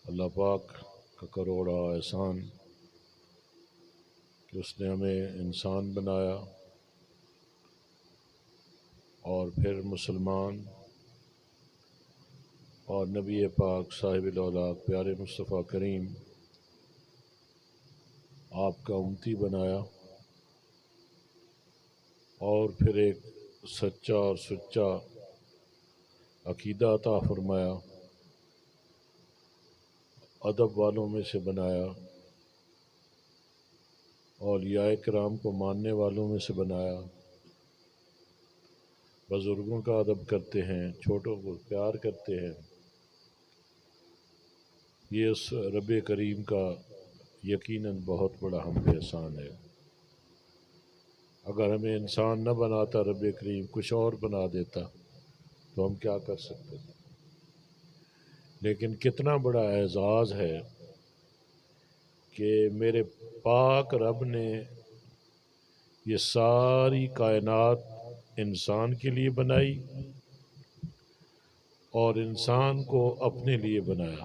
اللہ پاک کا کروڑا احسان کہ اس نے ہمیں انسان بنایا اور پھر مسلمان اور نبی پاک صاحب الاولاق پیارے مصطفیٰ کریم آپ کا امتی بنایا اور پھر ایک سچا اور سچا عقیدہ عطا فرمایا، ادب والوں میں سے بنایا، اولیاء کرام کو ماننے والوں میں سے بنایا، بزرگوں کا ادب کرتے ہیں، چھوٹوں کو پیار کرتے ہیں۔ یہ اس رب کریم کا یقیناً بہت بڑا ہم پہ احسان ہے۔ اگر ہمیں انسان نہ بناتا رب کریم، کچھ اور بنا دیتا تو ہم کیا کر سکتے تھے؟ لیکن کتنا بڑا اعزاز ہے کہ میرے پاک رب نے یہ ساری کائنات انسان کے لیے بنائی اور انسان کو اپنے لیے بنایا۔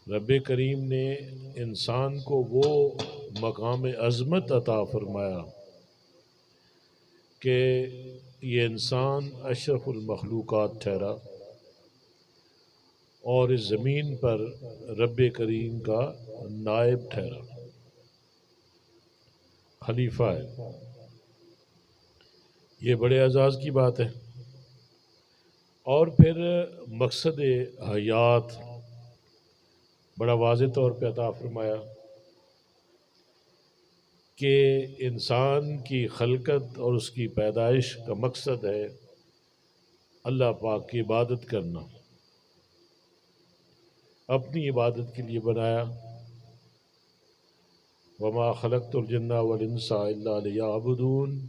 رب کریم نے انسان کو وہ مقام عظمت عطا فرمایا کہ یہ انسان اشرف المخلوقات ٹھہرا اور اس زمین پر رب کریم کا نائب ٹھہرا، خلیفہ ہے۔ یہ بڑے اعزاز کی بات ہے۔ اور پھر مقصد حیات بڑا واضح طور پہ عطا فرمایا کہ انسان کی خلقت اور اس کی پیدائش کا مقصد ہے اللہ پاک کی عبادت کرنا، اپنی عبادت کے لیے بنایا۔ وما خلقت الجن والانس الا لیعبدون،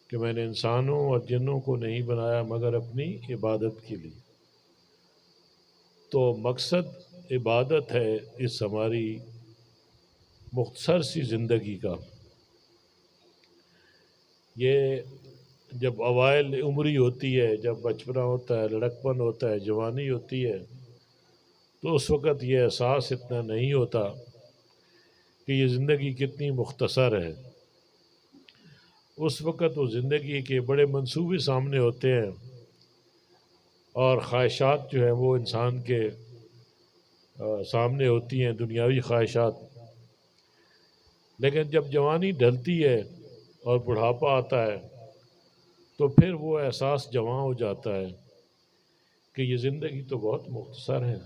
کہ میں نے انسانوں اور جنوں کو نہیں بنایا مگر اپنی عبادت کے لیے۔ تو مقصد عبادت ہے اس ہماری مختصر سی زندگی کا۔ یہ جب اوائل عمری ہوتی ہے، جب بچپنا ہوتا ہے، لڑکپن ہوتا ہے، جوانی ہوتی ہے، تو اس وقت یہ احساس اتنا نہیں ہوتا کہ یہ زندگی کتنی مختصر ہے۔ اس وقت وہ زندگی کے بڑے منصوبے سامنے ہوتے ہیں اور خواہشات جو ہیں وہ انسان کے سامنے ہوتی ہیں، دنیاوی خواہشات۔ لیکن جب جوانی ڈھلتی ہے اور بڑھاپا آتا ہے تو پھر وہ احساس جواں ہو جاتا ہے کہ یہ زندگی تو بہت مختصر ہے۔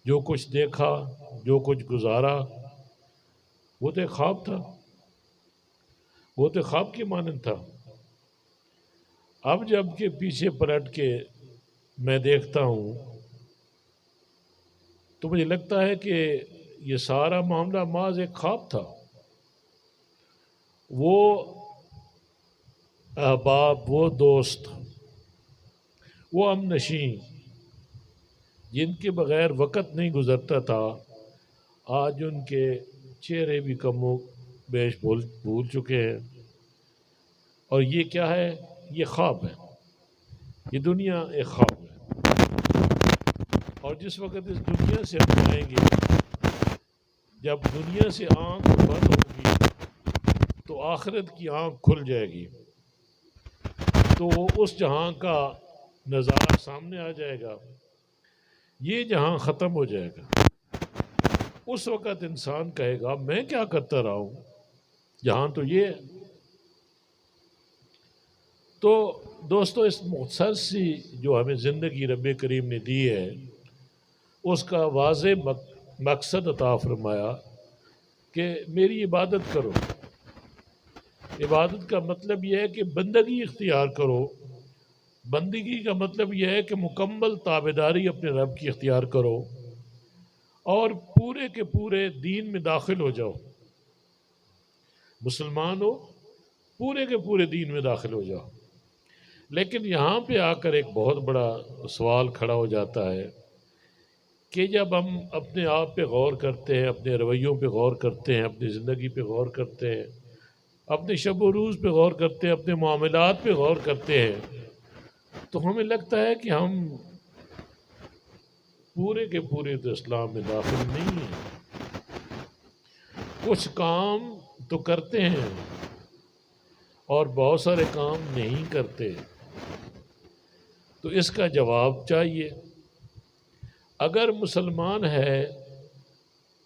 جو کچھ دیکھا، جو کچھ گزارا، وہ تو خواب تھا، وہ تو خواب کی مانند تھا۔ اب جب کہ پیچھے پلٹ کے میں دیکھتا ہوں تو مجھے لگتا ہے کہ یہ سارا معاملہ محض ایک خواب تھا۔ وہ احباب، وہ دوست، وہ ہمنشین جن کے بغیر وقت نہیں گزرتا تھا، آج ان کے چہرے بھی کم و بیش بھول چکے ہیں۔ اور یہ کیا ہے؟ یہ خواب ہے، یہ دنیا ایک خواب ہے۔ اور جس وقت اس دنیا سے ہم جائیں گے، جب دنیا سے آنکھ بند ہوگی تو آخرت کی آنکھ کھل جائے گی، تو اس جہاں کا نظارہ سامنے آ جائے گا، یہ جہاں ختم ہو جائے گا۔ اس وقت انسان کہے گا میں کیا کرتا رہا ہوں، جہاں تو یہ ہے۔ تو دوستو، اس مختصر سی جو ہمیں زندگی رب کریم نے دی ہے، اس کا واضح مقصد عطا فرمایا کہ میری عبادت کرو۔ عبادت کا مطلب یہ ہے کہ بندگی اختیار کرو۔ بندگی کا مطلب یہ ہے کہ مکمل تابعداری اپنے رب کی اختیار کرو اور پورے کے پورے دین میں داخل ہو جاؤ۔ مسلمان ہو، پورے کے پورے دین میں داخل ہو جاؤ۔ لیکن یہاں پہ آ کر ایک بہت بڑا سوال کھڑا ہو جاتا ہے کہ جب ہم اپنے آپ پہ غور کرتے ہیں، اپنے رویوں پہ غور کرتے ہیں، اپنی زندگی پہ غور کرتے ہیں، اپنے شب و روز پہ غور کرتے ہیں، اپنے معاملات پہ غور کرتے ہیں، تو ہمیں لگتا ہے کہ ہم پورے کے پورے تو اسلام میں داخل نہیں ہیں، کچھ کام تو کرتے ہیں اور بہت سارے کام نہیں کرتے۔ تو اس کا جواب چاہیے۔ اگر مسلمان ہے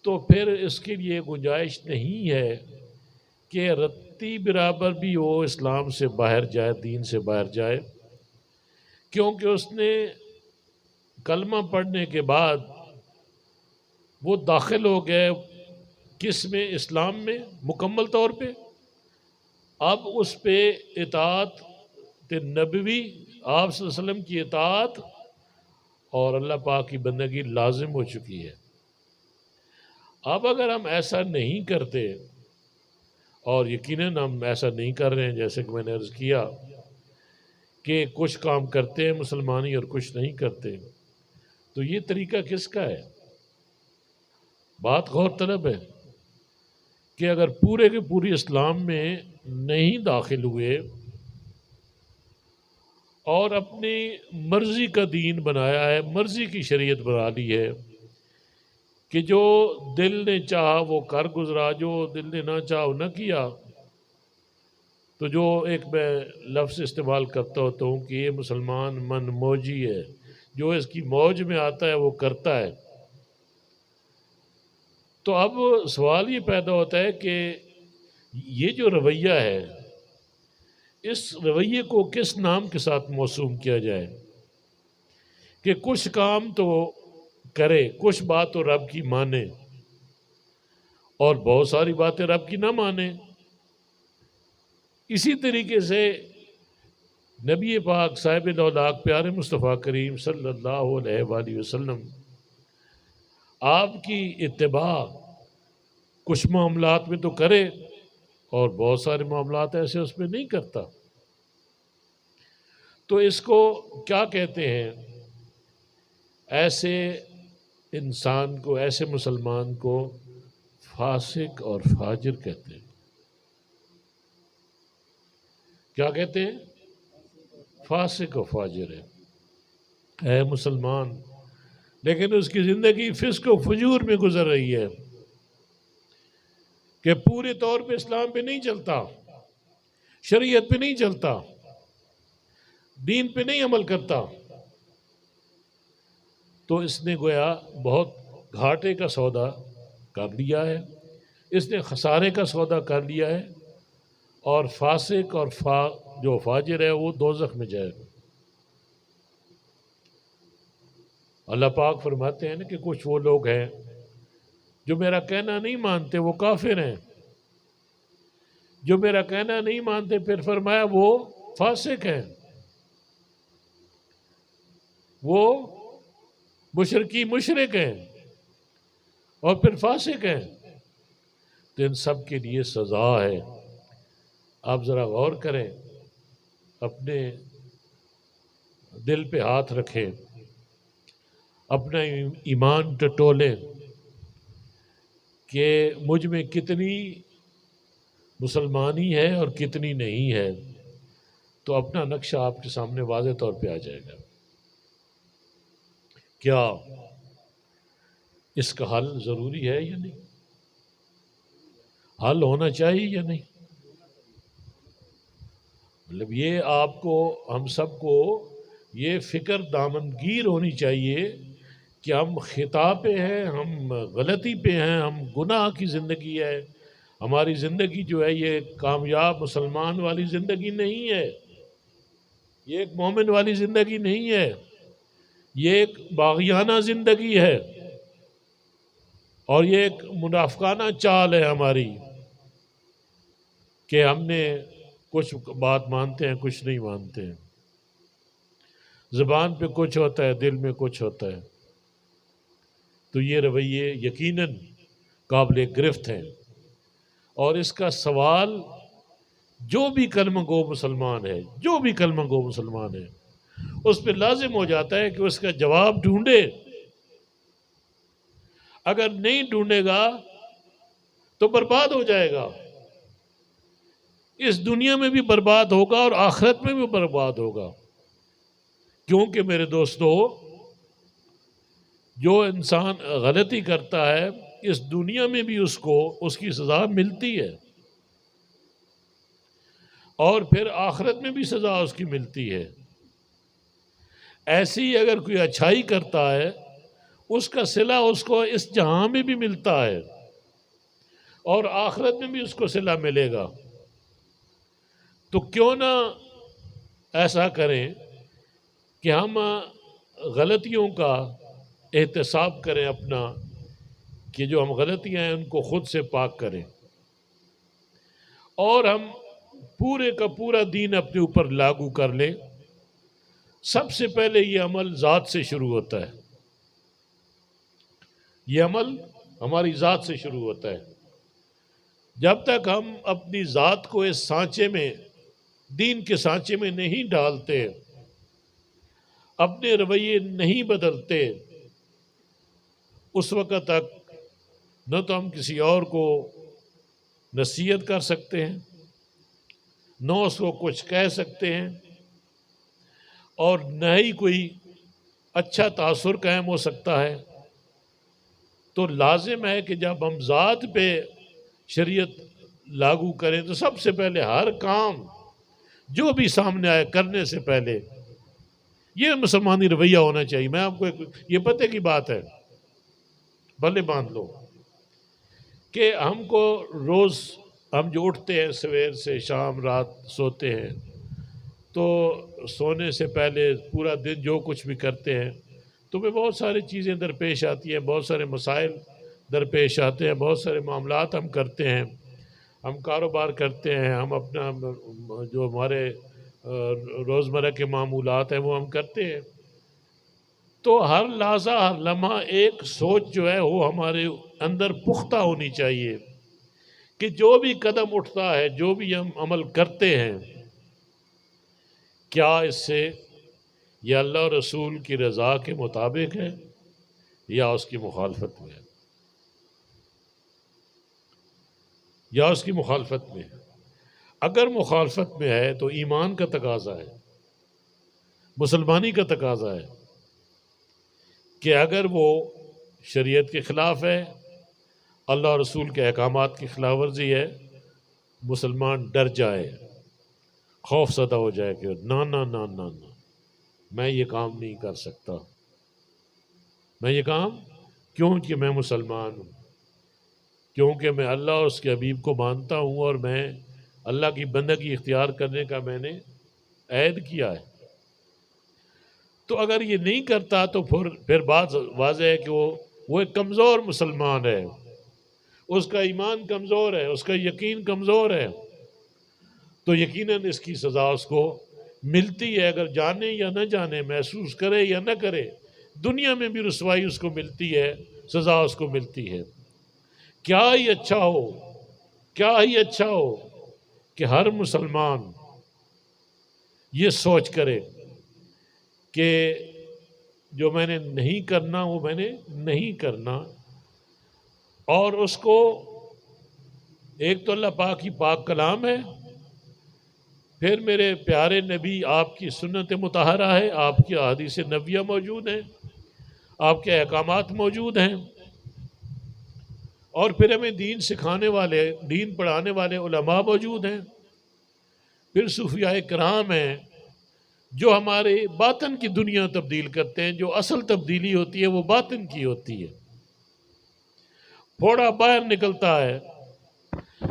تو پھر اس کے لیے گنجائش نہیں ہے کہ رتی برابر بھی وہ اسلام سے باہر جائے، دین سے باہر جائے، کیونکہ اس نے کلمہ پڑھنے کے بعد وہ داخل ہو گئے کس میں؟ اسلام میں مکمل طور پہ۔ اب اس پہ اطاعت نبوی، آپ صلی اللہ علیہ وسلم کی اطاعت اور اللہ پاک کی بندگی لازم ہو چکی ہے۔ اب اگر ہم ایسا نہیں کرتے، اور یقیناً ہم ایسا نہیں کر رہے ہیں، جیسے کہ میں نے عرض کیا کہ کچھ کام کرتے ہیں مسلمانی اور کچھ نہیں کرتے، تو یہ طریقہ کس کا ہے؟ بات غور طلب ہے کہ اگر پورے کے پوری اسلام میں نہیں داخل ہوئے اور اپنی مرضی کا دین بنایا ہے، مرضی کی شریعت بنا لی ہے کہ جو دل نے چاہا وہ کر گزرا، جو دل نے نہ چاہا وہ نہ کیا، تو جو ایک میں لفظ استعمال کرتا ہوتا ہوں کہ یہ مسلمان من موجی ہے، جو اس کی موج میں آتا ہے وہ کرتا ہے۔ تو اب سوال یہ پیدا ہوتا ہے کہ یہ جو رویہ ہے، اس رویے کو کس نام کے ساتھ موسوم کیا جائے کہ کچھ کام تو کرے، کچھ بات تو رب کی مانے اور بہت ساری باتیں رب کی نہ مانے۔ اسی طریقے سے نبی پاک صاحب دولاک پیارے مصطفیٰ کریم صلی اللہ علیہ وآلہ وسلم، آپ کی اتباع کچھ معاملات میں تو کرے اور بہت سارے معاملات ایسے اس میں نہیں کرتا۔ تو اس کو کیا کہتے ہیں؟ ایسے انسان کو، ایسے مسلمان کو فاسق اور فاجر کہتے ہیں۔ کیا کہتے ہیں؟ فاسق و فاجر ہے مسلمان، لیکن اس کی زندگی فسق و فجور میں گزر رہی ہے کہ پورے طور پہ اسلام پہ نہیں چلتا، شریعت پہ نہیں چلتا، دین پہ نہیں عمل کرتا۔ تو اس نے گویا بہت گھاٹے کا سودا کر لیا ہے، اس نے خسارے کا سودا کر لیا ہے، اور فاسق اور جو فاجر ہے وہ دوزخ میں جائے گا۔ اللہ پاک فرماتے ہیں نا کہ کچھ وہ لوگ ہیں جو میرا کہنا نہیں مانتے، وہ کافر ہیں، جو میرا کہنا نہیں مانتے پھر فرمایا وہ فاسق ہیں، وہ مشرک ہیں اور پھر فاسق ہیں۔ تو ان سب کے لیے سزا ہے۔ آپ ذرا غور کریں، اپنے دل پہ ہاتھ رکھیں، اپنا ایمان ٹٹولیں کہ مجھ میں کتنی مسلمانی ہے اور کتنی نہیں ہے، تو اپنا نقشہ آپ کے سامنے واضح طور پہ آ جائے گا۔ کیا اس کا حل ضروری ہے یا نہیں؟ حل ہونا چاہیے یا نہیں؟ مطلب یہ آپ کو، ہم سب کو یہ فکر دامنگیر ہونی چاہیے کہ ہم خطا پہ ہیں، ہم غلطی پہ ہیں، ہم گناہ کی زندگی ہے، ہماری زندگی جو ہے یہ کامیاب مسلمان والی زندگی نہیں ہے، یہ ایک مومن والی زندگی نہیں ہے، یہ ایک باغیانہ زندگی ہے، اور یہ ایک منافقانہ چال ہے ہماری کہ ہم نے کچھ بات مانتے ہیں، کچھ نہیں مانتے ہیں، زبان پہ کچھ ہوتا ہے، دل میں کچھ ہوتا ہے۔ تو یہ رویے یقیناً قابل گرفت ہیں، اور اس کا سوال جو بھی کلمہ گو مسلمان ہے، جو بھی کلمہ گو مسلمان ہے، اس پہ لازم ہو جاتا ہے کہ اس کا جواب ڈھونڈے۔ اگر نہیں ڈھونڈے گا تو برباد ہو جائے گا، اس دنیا میں بھی برباد ہوگا اور آخرت میں بھی برباد ہوگا۔ کیونکہ میرے دوستو، جو انسان غلطی کرتا ہے اس دنیا میں بھی اس کو اس کی سزا ملتی ہے، اور پھر آخرت میں بھی سزا اس کی ملتی ہے۔ ایسی ہی اگر کوئی اچھائی کرتا ہے اس کا صلہ اس کو اس جہاں میں بھی ملتا ہے اور آخرت میں بھی اس کو صلہ ملے گا۔ تو کیوں نہ ایسا کریں کہ ہم غلطیوں کا احتساب کریں اپنا، کہ جو ہم غلطیاں ہیں ان کو خود سے پاک کریں، اور ہم پورے کا پورا دین اپنے اوپر لاگو کر لیں۔ سب سے پہلے یہ عمل ذات سے شروع ہوتا ہے، یہ عمل ہماری ذات سے شروع ہوتا ہے۔ جب تک ہم اپنی ذات کو اس سانچے میں، دین کے سانچے میں نہیں ڈالتے، اپنے رویے نہیں بدلتے، اس وقت تک نہ تو ہم کسی اور کو نصیحت کر سکتے ہیں، نہ اس کو کچھ کہہ سکتے ہیں، اور نہ ہی کوئی اچھا تاثر قائم ہو سکتا ہے۔ تو لازم ہے کہ جب ہم ذات پہ شریعت لاگو کریں تو سب سے پہلے ہر کام جو بھی سامنے آئے کرنے سے پہلے یہ مسلمانی رویہ ہونا چاہیے۔ میں آپ کو یہ پتہ کی بات ہے، بھلے باندھ لو کہ ہم کو روز ہم جو اٹھتے ہیں سویر سے شام رات سوتے ہیں، تو سونے سے پہلے پورا دن جو کچھ بھی کرتے ہیں تو میں بہت ساری چیزیں درپیش آتی ہیں، بہت سارے مسائل درپیش آتے ہیں، بہت سارے معاملات ہم کرتے ہیں، ہم کاروبار کرتے ہیں، ہم اپنا جو ہمارے روزمرہ کے معمولات ہیں وہ ہم کرتے ہیں۔ تو ہر لحظہ ہر لمحہ ایک سوچ جو ہے وہ ہمارے اندر پختہ ہونی چاہیے کہ جو بھی قدم اٹھتا ہے، جو بھی ہم عمل کرتے ہیں، کیا اس سے یہ اللہ اور رسول کی رضا کے مطابق ہے یا اس کی مخالفت میں ہے، یا اس کی مخالفت میں ہے۔ اگر مخالفت میں ہے تو ایمان کا تقاضا ہے، مسلمانی کا تقاضا ہے کہ اگر وہ شریعت کے خلاف ہے، اللہ اور رسول کے احکامات کی خلاف ورزی ہے، مسلمان ڈر جائے، خوف زدہ ہو جائے کہ نہ نہ نہ نہ نہ میں یہ کام نہیں کر سکتا، میں یہ کام کیونکہ میں مسلمان ہوں، کیونکہ میں اللہ اور اس کے حبیب کو مانتا ہوں اور میں اللہ کی بندگی اختیار کرنے کا میں نے عہد کیا ہے۔ تو اگر یہ نہیں کرتا تو پھر بات واضح ہے کہ وہ ایک کمزور مسلمان ہے، اس کا ایمان کمزور ہے، اس کا یقین کمزور ہے، تو یقیناً اس کی سزا اس کو ملتی ہے، اگر جانے یا نہ جانے، محسوس کرے یا نہ کرے، دنیا میں بھی رسوائی اس کو ملتی ہے، سزا اس کو ملتی ہے۔ کیا ہی اچھا ہو، کیا ہی اچھا ہو کہ ہر مسلمان یہ سوچ کرے کہ جو میں نے نہیں کرنا وہ میں نے نہیں کرنا، اور اس کو ایک تو اللہ پاک کی پاک کلام ہے، پھر میرے پیارے نبی آپ کی سنت مطہرہ ہے، آپ کی احادیث نبویہ موجود ہیں، آپ کے احکامات موجود ہیں، اور پھر ہمیں دین سکھانے والے، دین پڑھانے والے علماء موجود ہیں، پھر صوفیاء کرام ہیں جو ہمارے باطن کی دنیا تبدیل کرتے ہیں۔ جو اصل تبدیلی ہوتی ہے وہ باطن کی ہوتی ہے۔ پھوڑا باہر نکلتا ہے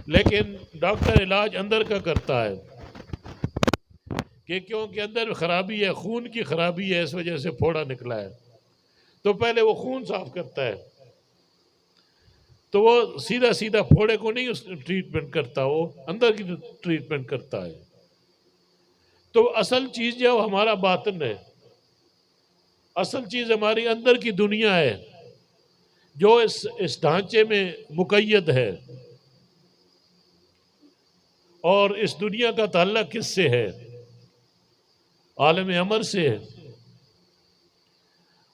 لیکن ڈاکٹر علاج اندر کا کرتا ہے، کہ کیونکہ اندر خرابی ہے، خون کی خرابی ہے، اس وجہ سے پھوڑا نکلا ہے، تو پہلے وہ خون صاف کرتا ہے، تو وہ سیدھا سیدھا پھوڑے کو نہیں اس ٹریٹمنٹ کرتا، وہ اندر کی ٹریٹمنٹ کرتا ہے۔ تو اصل چیز جو ہے ہمارا باطن ہے، اصل چیز ہماری اندر کی دنیا ہے جو اس ڈھانچے میں مقید ہے، اور اس دنیا کا تعلق کس سے ہے؟ عالم امر سے ہے،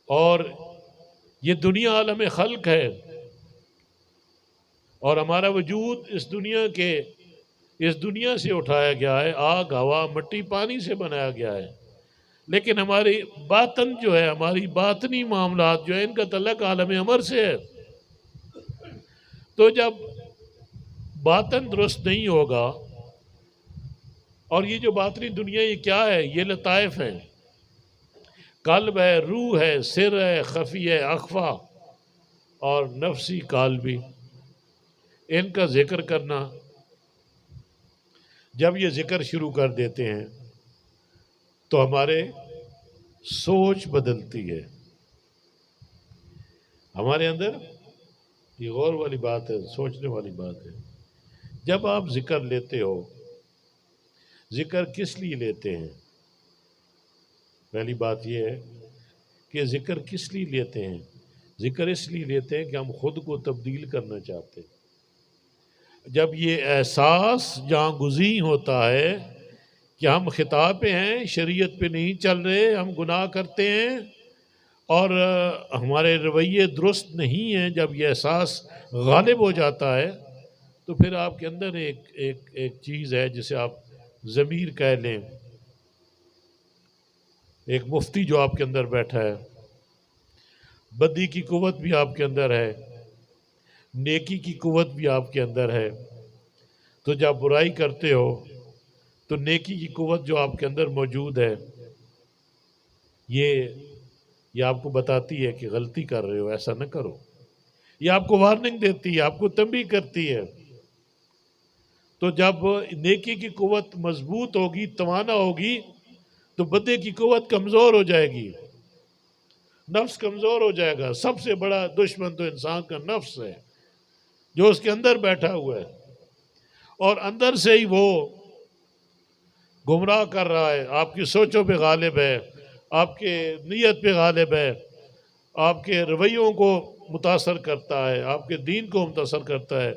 اور یہ دنیا عالم خلق ہے، اور ہمارا وجود اس دنیا سے اٹھایا گیا ہے، آگ ہوا مٹی پانی سے بنایا گیا ہے، لیکن ہماری باطن جو ہے، ہماری باطنی معاملات جو ہے، ان کا تعلق عالم امر سے ہے۔ تو جب باطن درست نہیں ہوگا، اور یہ جو باطنی دنیا یہ کیا ہے؟ یہ لطائف ہیں، قلب ہے، روح ہے، سر ہے، خفی ہے، اخفا اور نفسی قالبی، ان کا ذکر کرنا۔ جب یہ ذکر شروع کر دیتے ہیں تو ہمارے سوچ بدلتی ہے ہمارے اندر۔ یہ غور والی بات ہے، سوچنے والی بات ہے۔ جب آپ ذکر لیتے ہو، ذکر کس لیے لیتے ہیں؟ پہلی بات یہ ہے کہ ذکر کس لیے لیتے ہیں؟ ذکر اس لیے لیتے ہیں کہ ہم خود کو تبدیل کرنا چاہتے ہیں۔ جب یہ احساس جہاں گزین ہوتا ہے کہ ہم خطا پہ ہیں، شریعت پہ نہیں چل رہے، ہم گناہ کرتے ہیں اور ہمارے رویے درست نہیں ہیں، جب یہ احساس غالب ہو جاتا ہے تو پھر آپ کے اندر ایک چیز ہے جسے آپ ضمیر کہہ لیں، ایک مفتی جو آپ کے اندر بیٹھا ہے، بدی کی قوت بھی آپ کے اندر ہے، نیکی کی قوت بھی آپ کے اندر ہے۔ تو جب برائی کرتے ہو تو نیکی کی قوت جو آپ کے اندر موجود ہے، یہ آپ کو بتاتی ہے کہ غلطی کر رہے ہو، ایسا نہ کرو۔ یہ آپ کو وارننگ دیتی ہے، آپ کو تنبیہ کرتی ہے۔ تو جب نیکی کی قوت مضبوط ہوگی، توانا ہوگی، تو بدے کی قوت کمزور ہو جائے گی، نفس کمزور ہو جائے گا۔ سب سے بڑا دشمن تو انسان کا نفس ہے، جو اس کے اندر بیٹھا ہوا ہے، اور اندر سے ہی وہ گمراہ کر رہا ہے، آپ کی سوچوں پہ غالب ہے، آپ کے نیت پہ غالب ہے، آپ کے رویوں کو متاثر کرتا ہے، آپ کے دین کو متاثر کرتا ہے۔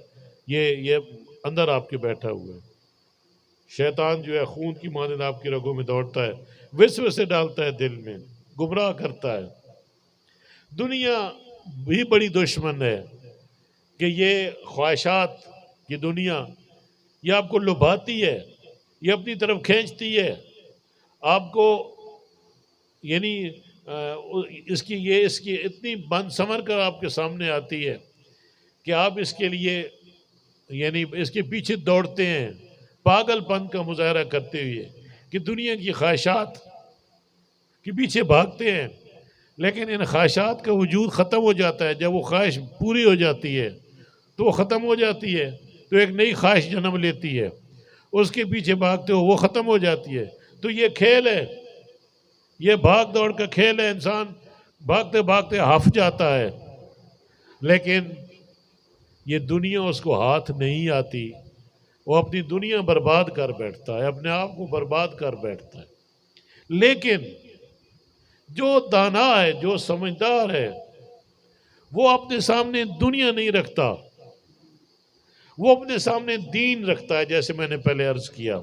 یہ اندر آپ کے بیٹھا ہوا ہے۔ شیطان جو ہے خون کی مانند آپ کی رگوں میں دوڑتا ہے، وسوسے ڈالتا ہے دل میں، گمراہ کرتا ہے۔ دنیا بھی بڑی دشمن ہے کہ یہ خواہشات کی دنیا، یہ آپ کو لبھاتی ہے، یہ اپنی طرف کھینچتی ہے آپ کو، یعنی اس کی اتنی بند سمر کر آپ کے سامنے آتی ہے کہ آپ اس کے لیے، یعنی اس کے پیچھے دوڑتے ہیں، پاگل پن کا مظاہرہ کرتے ہوئے کہ دنیا کی خواہشات کے پیچھے بھاگتے ہیں۔ لیکن ان خواہشات کا وجود ختم ہو جاتا ہے، جب وہ خواہش پوری ہو جاتی ہے تو وہ ختم ہو جاتی ہے، تو ایک نئی خواہش جنم لیتی ہے، اس کے پیچھے بھاگتے ہو، وہ ختم ہو جاتی ہے۔ تو یہ کھیل ہے، یہ بھاگ دوڑ کا کھیل ہے، انسان بھاگتے بھاگتے ہف جاتا ہے، لیکن یہ دنیا اس کو ہاتھ نہیں آتی، وہ اپنی دنیا برباد کر بیٹھتا ہے، اپنے آپ کو برباد کر بیٹھتا ہے۔ لیکن جو دانا ہے، جو سمجھدار ہے، وہ اپنے سامنے دنیا نہیں رکھتا، وہ اپنے سامنے دین رکھتا ہے۔ جیسے میں نے پہلے عرض کیا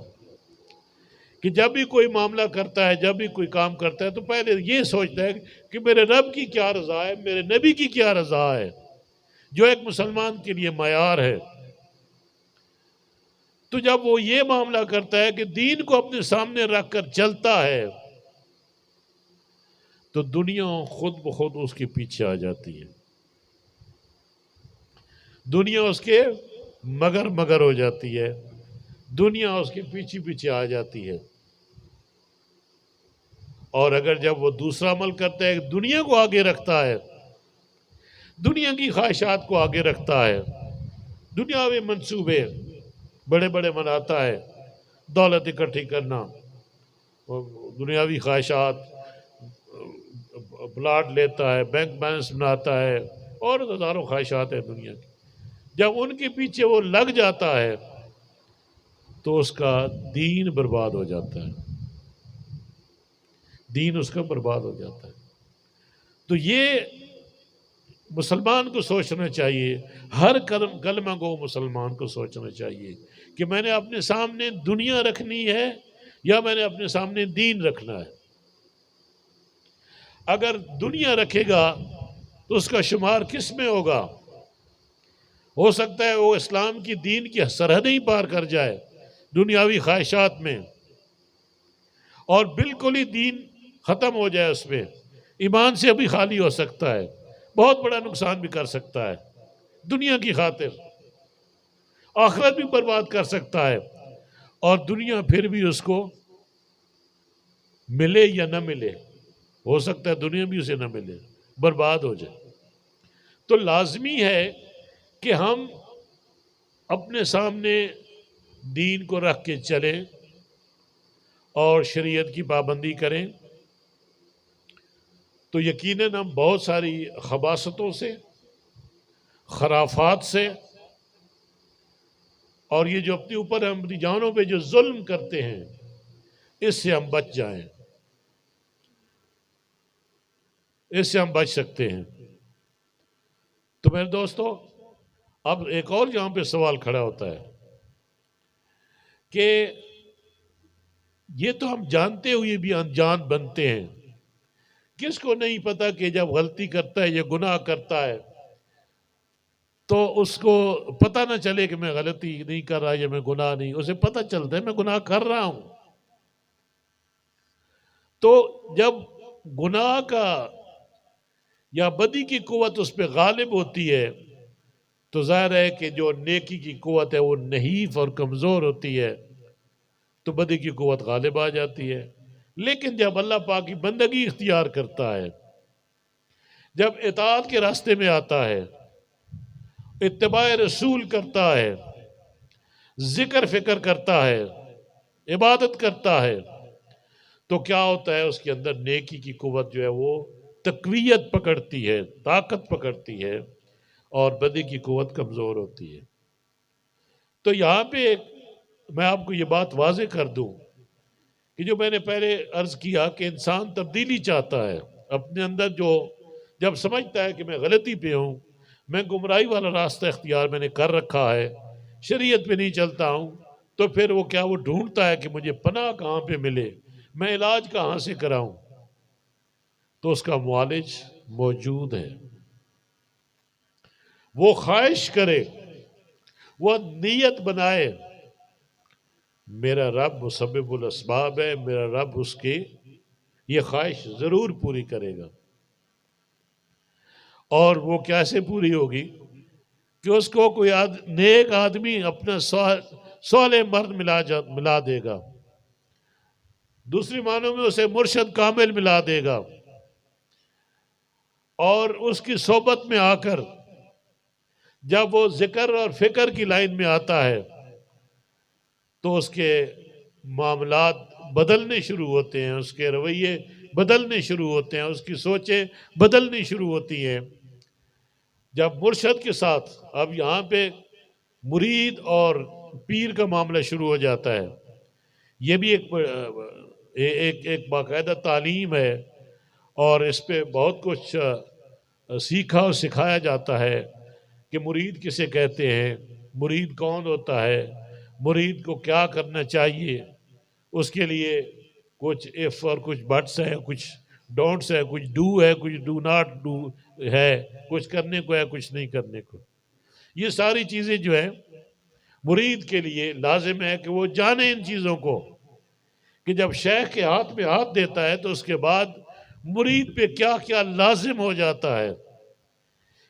کہ جب بھی کوئی معاملہ کرتا ہے، جب بھی کوئی کام کرتا ہے، تو پہلے یہ سوچتا ہے کہ میرے رب کی کیا رضا ہے، میرے نبی کی کیا رضا ہے، جو ایک مسلمان کے لیے معیار ہے۔ تو جب وہ یہ معاملہ کرتا ہے کہ دین کو اپنے سامنے رکھ کر چلتا ہے، تو دنیا خود بخود اس کے پیچھے آ جاتی ہے، دنیا اس کے مگر ہو جاتی ہے، دنیا اس کے پیچھے پیچھے آ جاتی ہے۔ اور اگر جب وہ دوسرا عمل کرتا ہے، دنیا کو آگے رکھتا ہے، دنیا کی خواہشات کو آگے رکھتا ہے، دنیاوی منصوبے بڑے بڑے بناتا ہے، دولت اکٹھی کرنا، دنیاوی خواہشات، پلاٹ لیتا ہے، بینک بیلنس بناتا ہے، اور ہزاروں خواہشات ہیں دنیا کی۔ جب ان کے پیچھے وہ لگ جاتا ہے تو اس کا دین برباد ہو جاتا ہے، دین اس کا برباد ہو جاتا ہے۔ تو یہ مسلمان کو سوچنا چاہیے، ہر کلمہ گو مسلمان کو سوچنا چاہیے کہ میں نے اپنے سامنے دنیا رکھنی ہے یا میں نے اپنے سامنے دین رکھنا ہے۔ اگر دنیا رکھے گا تو اس کا شمار کس میں ہوگا؟ ہو سکتا ہے وہ اسلام کی دین کی سرحدیں ہی پار کر جائے دنیاوی خواہشات میں، اور بالکل ہی دین ختم ہو جائے اس میں، ایمان سے ابھی خالی ہو سکتا ہے، بہت بڑا نقصان بھی کر سکتا ہے دنیا کی خاطر، آخرت بھی برباد کر سکتا ہے، اور دنیا پھر بھی اس کو ملے یا نہ ملے، ہو سکتا ہے دنیا بھی اسے نہ ملے، برباد ہو جائے۔ تو لازمی ہے کہ ہم اپنے سامنے دین کو رکھ کے چلیں اور شریعت کی پابندی کریں، تو یقیناً ہم بہت ساری خباثتوں سے، خرافات سے، اور یہ جو اپنے اوپر ہم اپنی جانوں پہ جو ظلم کرتے ہیں، اس سے ہم بچ جائیں، اس سے ہم بچ سکتے ہیں۔ تو میرے دوستو، اب ایک اور یہاں پہ سوال کھڑا ہوتا ہے کہ یہ تو ہم جانتے ہوئے بھی انجان بنتے ہیں، کس کو نہیں پتا کہ جب غلطی کرتا ہے یا گناہ کرتا ہے تو اس کو پتہ نہ چلے کہ میں غلطی نہیں کر رہا یا میں گناہ نہیں، اسے پتہ چلتا ہے میں گناہ کر رہا ہوں۔ تو جب گناہ کا یا بدی کی قوت اس پہ غالب ہوتی ہے تو ظاہر ہے کہ جو نیکی کی قوت ہے وہ نحیف اور کمزور ہوتی ہے، تو بدی کی قوت غالب آ جاتی ہے۔ لیکن جب اللہ پاک کی بندگی اختیار کرتا ہے، جب اطاعت کے راستے میں آتا ہے، اتباع رسول کرتا ہے، ذکر فکر کرتا ہے، عبادت کرتا ہے، تو کیا ہوتا ہے؟ اس کے اندر نیکی کی قوت جو ہے وہ تقویت پکڑتی ہے، طاقت پکڑتی ہے، اور بدی کی قوت کمزور ہوتی ہے۔ تو یہاں پہ میں آپ کو یہ بات واضح کر دوں کہ جو میں نے پہلے عرض کیا کہ انسان تبدیلی چاہتا ہے اپنے اندر، جو جب سمجھتا ہے کہ میں غلطی پہ ہوں، میں گمراہی والا راستہ اختیار میں نے کر رکھا ہے، شریعت پہ نہیں چلتا ہوں، تو پھر وہ کیا، وہ ڈھونڈتا ہے کہ مجھے پناہ کہاں پہ ملے، میں علاج کہاں سے کراؤں؟ تو اس کا معالج موجود ہے، وہ خواہش کرے، وہ نیت بنائے، میرا رب مسبب الاسباب ہے، میرا رب اس کی یہ خواہش ضرور پوری کرے گا۔ اور وہ کیسے پوری ہوگی؟ کہ اس کو کوئی نیک آدمی اپنا صالح مرد ملا دے گا، دوسری معنوں میں اسے مرشد کامل ملا دے گا، اور اس کی صحبت میں آ کر جب وہ ذکر اور فکر کی لائن میں آتا ہے تو اس کے معاملات بدلنے شروع ہوتے ہیں، اس کے رویے بدلنے شروع ہوتے ہیں، اس کی سوچیں بدلنی شروع ہوتی ہیں۔ جب مرشد کے ساتھ، اب یہاں پہ مرید اور پیر کا معاملہ شروع ہو جاتا ہے، یہ بھی ایک باقاعدہ تعلیم ہے، اور اس پہ بہت کچھ سیکھا اور سکھایا جاتا ہے کہ مرید کسے کہتے ہیں، مرید کون ہوتا ہے، مرید کو کیا کرنا چاہیے، اس کے لیے کچھ ایف اور کچھ بٹس ہیں، کچھ ڈونٹس ہے، کچھ ڈو ہے، کچھ ڈو ناٹ ڈو ہے، کچھ کرنے کو ہے، کچھ نہیں کرنے کو۔ یہ ساری چیزیں جو ہیں مرید کے لیے لازم ہے کہ وہ جانے ان چیزوں کو، کہ جب شیخ کے ہاتھ میں ہاتھ دیتا ہے تو اس کے بعد مرید پہ کیا کیا لازم ہو جاتا ہے،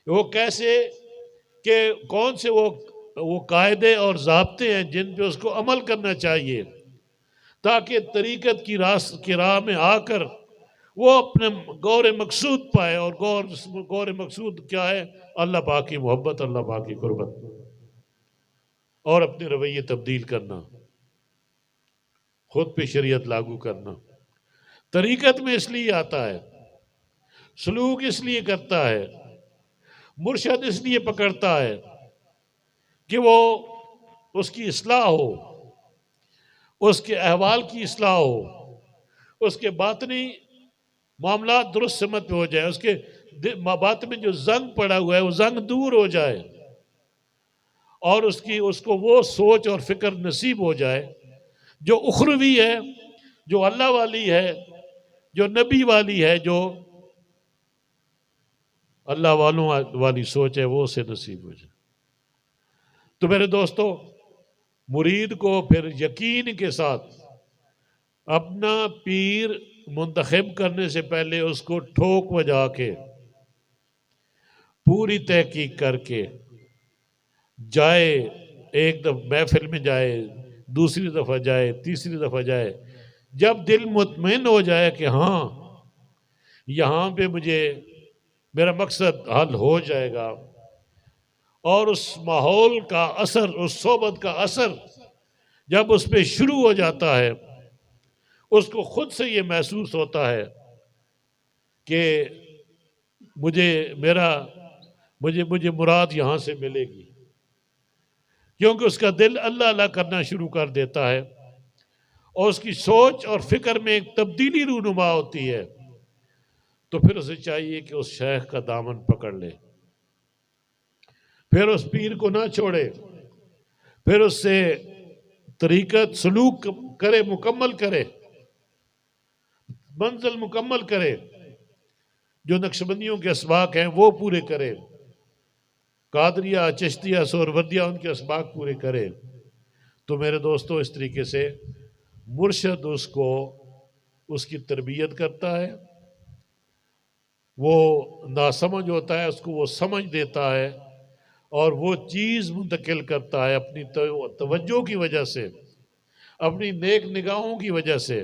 وہ کیسے، کہ کون سے وہ قاعدے اور ضابطے ہیں جن پہ اس کو عمل کرنا چاہیے، تاکہ طریقت کی راہ میں آ کر وہ اپنے غور مقصود پائے، اور غور مقصود کیا ہے؟ اللہ پاک کی محبت، اللہ پاک کی قربت، اور اپنے رویے تبدیل کرنا، خود پہ شریعت لاگو کرنا۔ طریقت میں اس لیے آتا ہے، سلوک اس لیے کرتا ہے، مرشد اس لیے پکڑتا ہے کہ وہ اس کی اصلاح ہو، اس کے احوال کی اصلاح ہو، اس کے باطنی معاملات درست سمت پہ ہو جائے، اس کے باطن میں جو زنگ پڑا ہوا ہے وہ زنگ دور ہو جائے، اور اس کو وہ سوچ اور فکر نصیب ہو جائے جو اخروی ہے، جو اللہ والی ہے، جو نبی والی ہے، جو اللہ والوں والی سوچ ہے، وہ اسے نصیب ہو جائے۔ تو میرے دوستو، مرید کو پھر یقین کے ساتھ اپنا پیر منتخب کرنے سے پہلے اس کو ٹھوک بجا کے پوری تحقیق کر کے جائے، ایک دفعہ محفل میں جائے، دوسری دفعہ جائے، تیسری دفعہ جائے، جب دل مطمئن ہو جائے کہ ہاں یہاں پہ مجھے میرا مقصد حل ہو جائے گا، اور اس ماحول کا اثر، اس صحبت کا اثر جب اس پہ شروع ہو جاتا ہے، اس کو خود سے یہ محسوس ہوتا ہے کہ مجھے مراد یہاں سے ملے گی، کیونکہ اس کا دل اللہ اللہ کرنا شروع کر دیتا ہے اور اس کی سوچ اور فکر میں ایک تبدیلی رونما ہوتی ہے، تو پھر اسے چاہیے کہ اس شیخ کا دامن پکڑ لے، پھر اس پیر کو نہ چھوڑے، پھر اس سے طریقت سلوک کرے، مکمل کرے، منزل مکمل کرے، جو نقشبندیوں کے اسباق ہیں وہ پورے کرے، قادریہ، چشتیہ، سہروردیہ، ان کے اسباق پورے کرے۔ تو میرے دوستو، اس طریقے سے مرشد اس کو، اس کی تربیت کرتا ہے، وہ ناسمجھ ہوتا ہے اس کو وہ سمجھ دیتا ہے، اور وہ چیز منتقل کرتا ہے اپنی توجہ کی وجہ سے، اپنی نیک نگاہوں کی وجہ سے،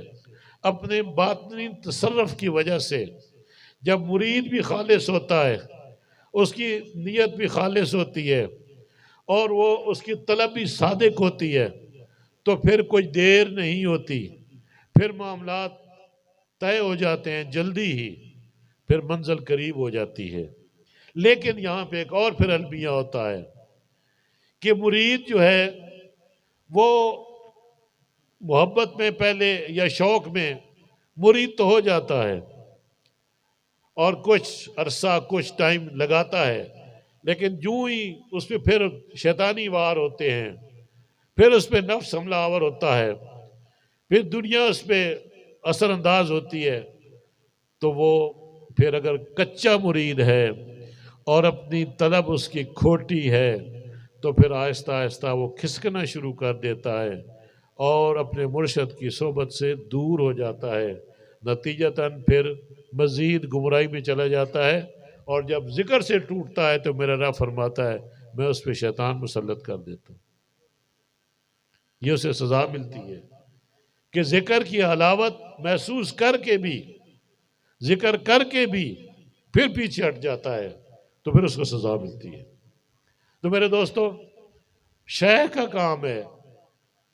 اپنے باطنی تصرف کی وجہ سے۔ جب مرید بھی خالص ہوتا ہے، اس کی نیت بھی خالص ہوتی ہے، اور وہ اس کی طلب بھی صادق ہوتی ہے، تو پھر کوئی دیر نہیں ہوتی، پھر معاملات طے ہو جاتے ہیں جلدی ہی، پھر منزل قریب ہو جاتی ہے۔ لیکن یہاں پہ ایک اور پھر المیہ ہوتا ہے کہ مرید جو ہے وہ محبت میں پہلے یا شوق میں مرید تو ہو جاتا ہے اور کچھ عرصہ، کچھ ٹائم لگاتا ہے، لیکن جو ہی اس پہ پھر شیطانی وار ہوتے ہیں، پھر اس پہ نفس حملہ آور ہوتا ہے، پھر دنیا اس پہ اثر انداز ہوتی ہے، تو وہ پھر اگر کچا مرید ہے اور اپنی طلب اس کی کھوٹی ہے، تو پھر آہستہ آہستہ وہ کھسکنا شروع کر دیتا ہے اور اپنے مرشد کی صحبت سے دور ہو جاتا ہے، نتیجتاً پھر مزید گمراہی میں چلا جاتا ہے، اور جب ذکر سے ٹوٹتا ہے تو میرا رب فرماتا ہے میں اس پہ شیطان مسلط کر دیتا ہوں۔ یہ اسے سزا ملتی ہے کہ ذکر کی حلاوت محسوس کر کے بھی، ذکر کر کے بھی پھر پیچھے ہٹ جاتا ہے، تو پھر اس کو سزا ملتی ہے۔ تو میرے دوستو، شیخ کا کام ہے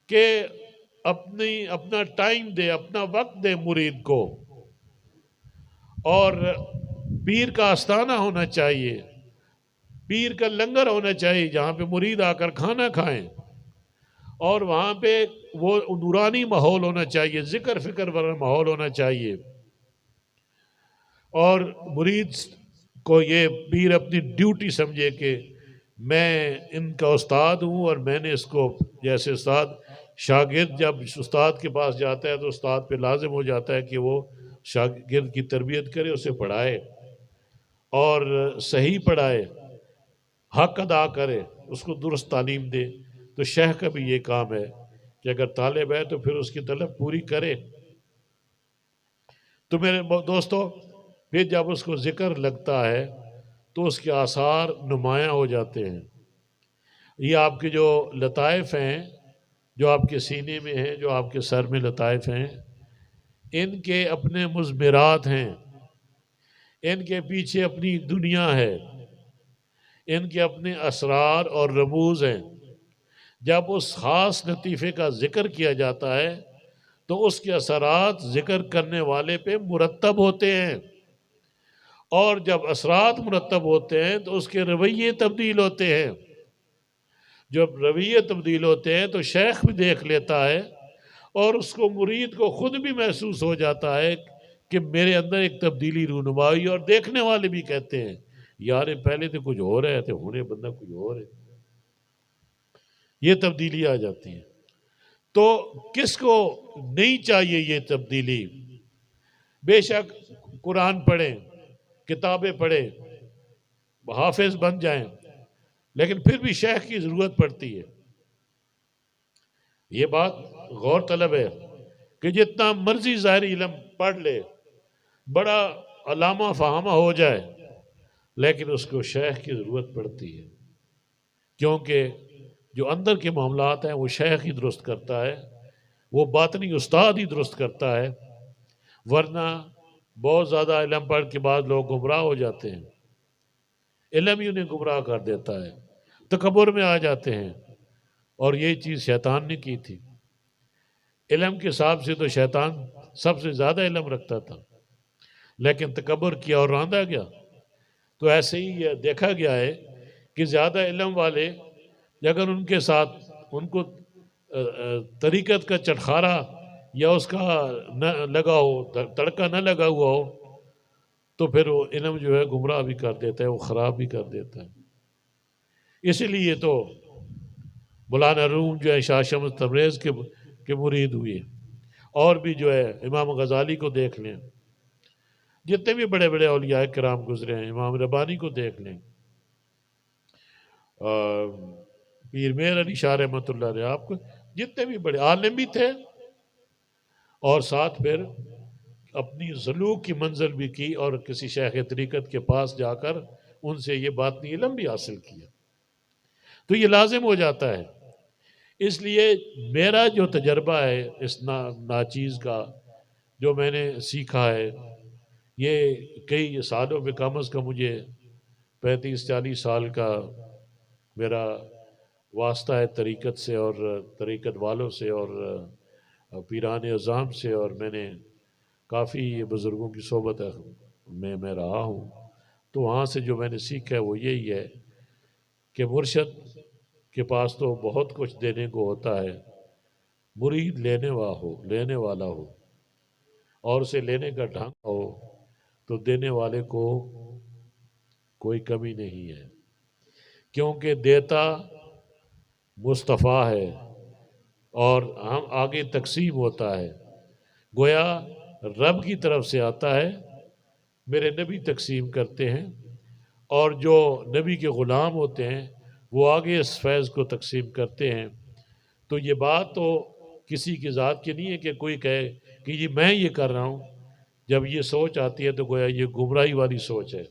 کہ اپنا ٹائم دے، اپنا وقت دے مرید کو، اور پیر کا آستانہ ہونا چاہیے، پیر کا لنگر ہونا چاہیے جہاں پہ مرید آ کر کھانا کھائیں، اور وہاں پہ وہ نورانی ماحول ہونا چاہیے، ذکر فکر والا ماحول ہونا چاہیے، اور مرید کو یہ پیر اپنی ڈیوٹی سمجھے کہ میں ان کا استاد ہوں، اور میں نے اس کو، جیسے استاد شاگرد جب استاد کے پاس جاتا ہے تو استاد پہ لازم ہو جاتا ہے کہ وہ شاگرد کی تربیت کرے، اسے پڑھائے اور صحیح پڑھائے، حق ادا کرے، اس کو درست تعلیم دے۔ تو شیخ کا بھی یہ کام ہے کہ اگر طالب ہے تو پھر اس کی طلب پوری کرے۔ تو میرے دوستو، پھر جب اس کو ذکر لگتا ہے تو اس کے آثار نمایاں ہو جاتے ہیں۔ یہ آپ کے جو لطائف ہیں، جو آپ کے سینے میں ہیں، جو آپ کے سر میں لطائف ہیں، ان کے اپنے مضمرات ہیں، ان کے پیچھے اپنی دنیا ہے، ان کے اپنے اسرار اور رموز ہیں۔ جب اس خاص لطیفے کا ذکر کیا جاتا ہے تو اس کے اثرات ذکر کرنے والے پہ مرتب ہوتے ہیں، اور جب اثرات مرتب ہوتے ہیں تو اس کے رویے تبدیل ہوتے ہیں۔ جب رویے تبدیل ہوتے ہیں تو شیخ بھی دیکھ لیتا ہے، اور اس کو، مرید کو خود بھی محسوس ہو جاتا ہے کہ میرے اندر ایک تبدیلی رونما ہوئی، اور دیکھنے والے بھی کہتے ہیں یار پہلے تو کچھ ہو رہے تھے، ہونے بندہ کچھ ہو رہے، یہ تبدیلی آ جاتی ہے۔ تو کس کو نہیں چاہیے یہ تبدیلی؟ بے شک قرآن پڑھیں، کتابیں پڑھیں، حافظ بن جائیں، لیکن پھر بھی شیخ کی ضرورت پڑتی ہے۔ یہ بات غور طلب ہے کہ جتنا مرضی ظاہری علم پڑھ لے، بڑا علامہ فہامہ ہو جائے، لیکن اس کو شیخ کی ضرورت پڑتی ہے، کیونکہ جو اندر کے معاملات ہیں وہ شیخ ہی درست کرتا ہے، وہ باطنی استاد ہی درست کرتا ہے، ورنہ بہت زیادہ علم پڑھ کے بعد لوگ گمراہ ہو جاتے ہیں، علم ہی انہیں گمراہ کر دیتا ہے، تکبر میں آ جاتے ہیں، اور یہ چیز شیطان نے کی تھی۔ علم کے حساب سے تو شیطان سب سے زیادہ علم رکھتا تھا، لیکن تکبر کیا اور راندہ گیا۔ تو ایسے ہی یہ دیکھا گیا ہے کہ زیادہ علم والے اگر ان کے ساتھ ان کو طریقت کا چٹخارا یا اس کا نہ لگا ہو، تڑکا نہ لگا ہوا ہو، تو پھر وہ علم جو ہے گمراہ بھی کر دیتا ہے، وہ خراب بھی کر دیتا ہے۔ اسی لیے تو مولانا روم جو ہے شاہ شمس تبریز کے مرید ہوئے، اور بھی جو ہے امام غزالی کو دیکھ لیں، جتنے بھی بڑے بڑے اولیاء کرام گزرے ہیں، امام ربانی کو دیکھ لیں، پیر میر علی شاہ رحمۃ اللہ علیہ، آپ کو جتنے بھی بڑے عالم بھی تھے، اور ساتھ پھر اپنی ذلوق کی منزل بھی کی، اور کسی شیخ طریقت کے پاس جا کر ان سے یہ باطنی علم بھی حاصل کیا، تو یہ لازم ہو جاتا ہے۔ اس لیے میرا جو تجربہ ہے اس ناچیز کا، جو میں نے سیکھا ہے، یہ کئی سالوں میں، کم از کم مجھے 35-40 سال کا میرا واسطہ ہے طریقت سے، اور طریقت والوں سے، اور پیران اعظام سے، اور میں نے کافی بزرگوں کی صحبت میں رہا ہوں، تو وہاں سے جو میں نے سیکھا ہے وہ یہی ہے کہ مرشد کے پاس تو بہت کچھ دینے کو ہوتا ہے، مرید لینے والا ہو، اور اسے لینے کا ڈھنگ ہو، تو دینے والے کو کوئی کمی نہیں ہے، کیونکہ دیتا مصطفیٰ ہے، اور ہم آگے تقسیم ہوتا ہے، گویا رب کی طرف سے آتا ہے، میرے نبی تقسیم کرتے ہیں، اور جو نبی کے غلام ہوتے ہیں وہ آگے اس فیض کو تقسیم کرتے ہیں۔ تو یہ بات تو کسی کی ذات کی نہیں ہے کہ کوئی کہے کہ یہ میں یہ کر رہا ہوں، جب یہ سوچ آتی ہے تو گویا یہ گمراہی والی سوچ ہے۔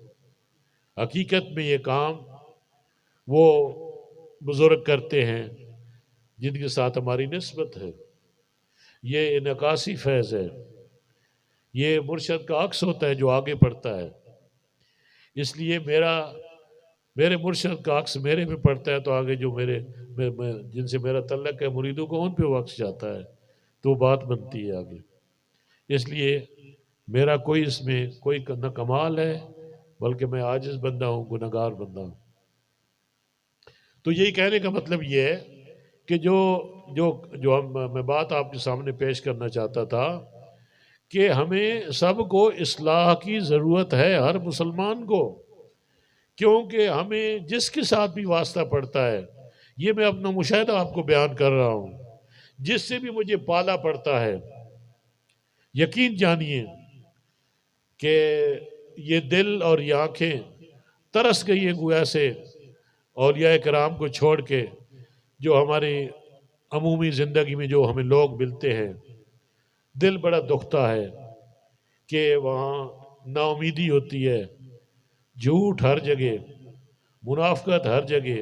حقیقت میں یہ کام وہ بزرگ کرتے ہیں جن کے ساتھ ہماری نسبت ہے، یہ انعکاسی فیض ہے، یہ مرشد کا عکس ہوتا ہے جو آگے پڑھتا ہے، اس لیے میرے مرشد کا عکس میرے میں پڑتا ہے، تو آگے جو جن سے میرا تعلق ہے مریدوں کو ان پہ وہ عکس جاتا ہے، تو بات بنتی ہے آگے۔ اس لیے میرا کوئی اس میں کوئی نہ کمال ہے، بلکہ میں عاجز بندہ ہوں، گنہگار بندہ ہوں۔ تو یہی کہنے کا مطلب یہ ہے کہ جو میں بات آپ کے سامنے پیش کرنا چاہتا تھا کہ ہمیں سب کو اصلاح کی ضرورت ہے، ہر مسلمان کو، کیونکہ ہمیں جس کے ساتھ بھی واسطہ پڑتا ہے، یہ میں اپنا مشاہدہ آپ کو بیان کر رہا ہوں، جس سے بھی مجھے پالا پڑتا ہے، یقین جانیے کہ یہ دل اور یہ آنکھیں ترس گئی ہیں گویا سے اولیاء کرام کو چھوڑ کے، جو ہماری عمومی زندگی میں جو ہمیں لوگ ملتے ہیں، دل بڑا دکھتا ہے کہ وہاں نا امیدی ہوتی ہے، جھوٹ ہر جگہ، منافقت ہر جگہ،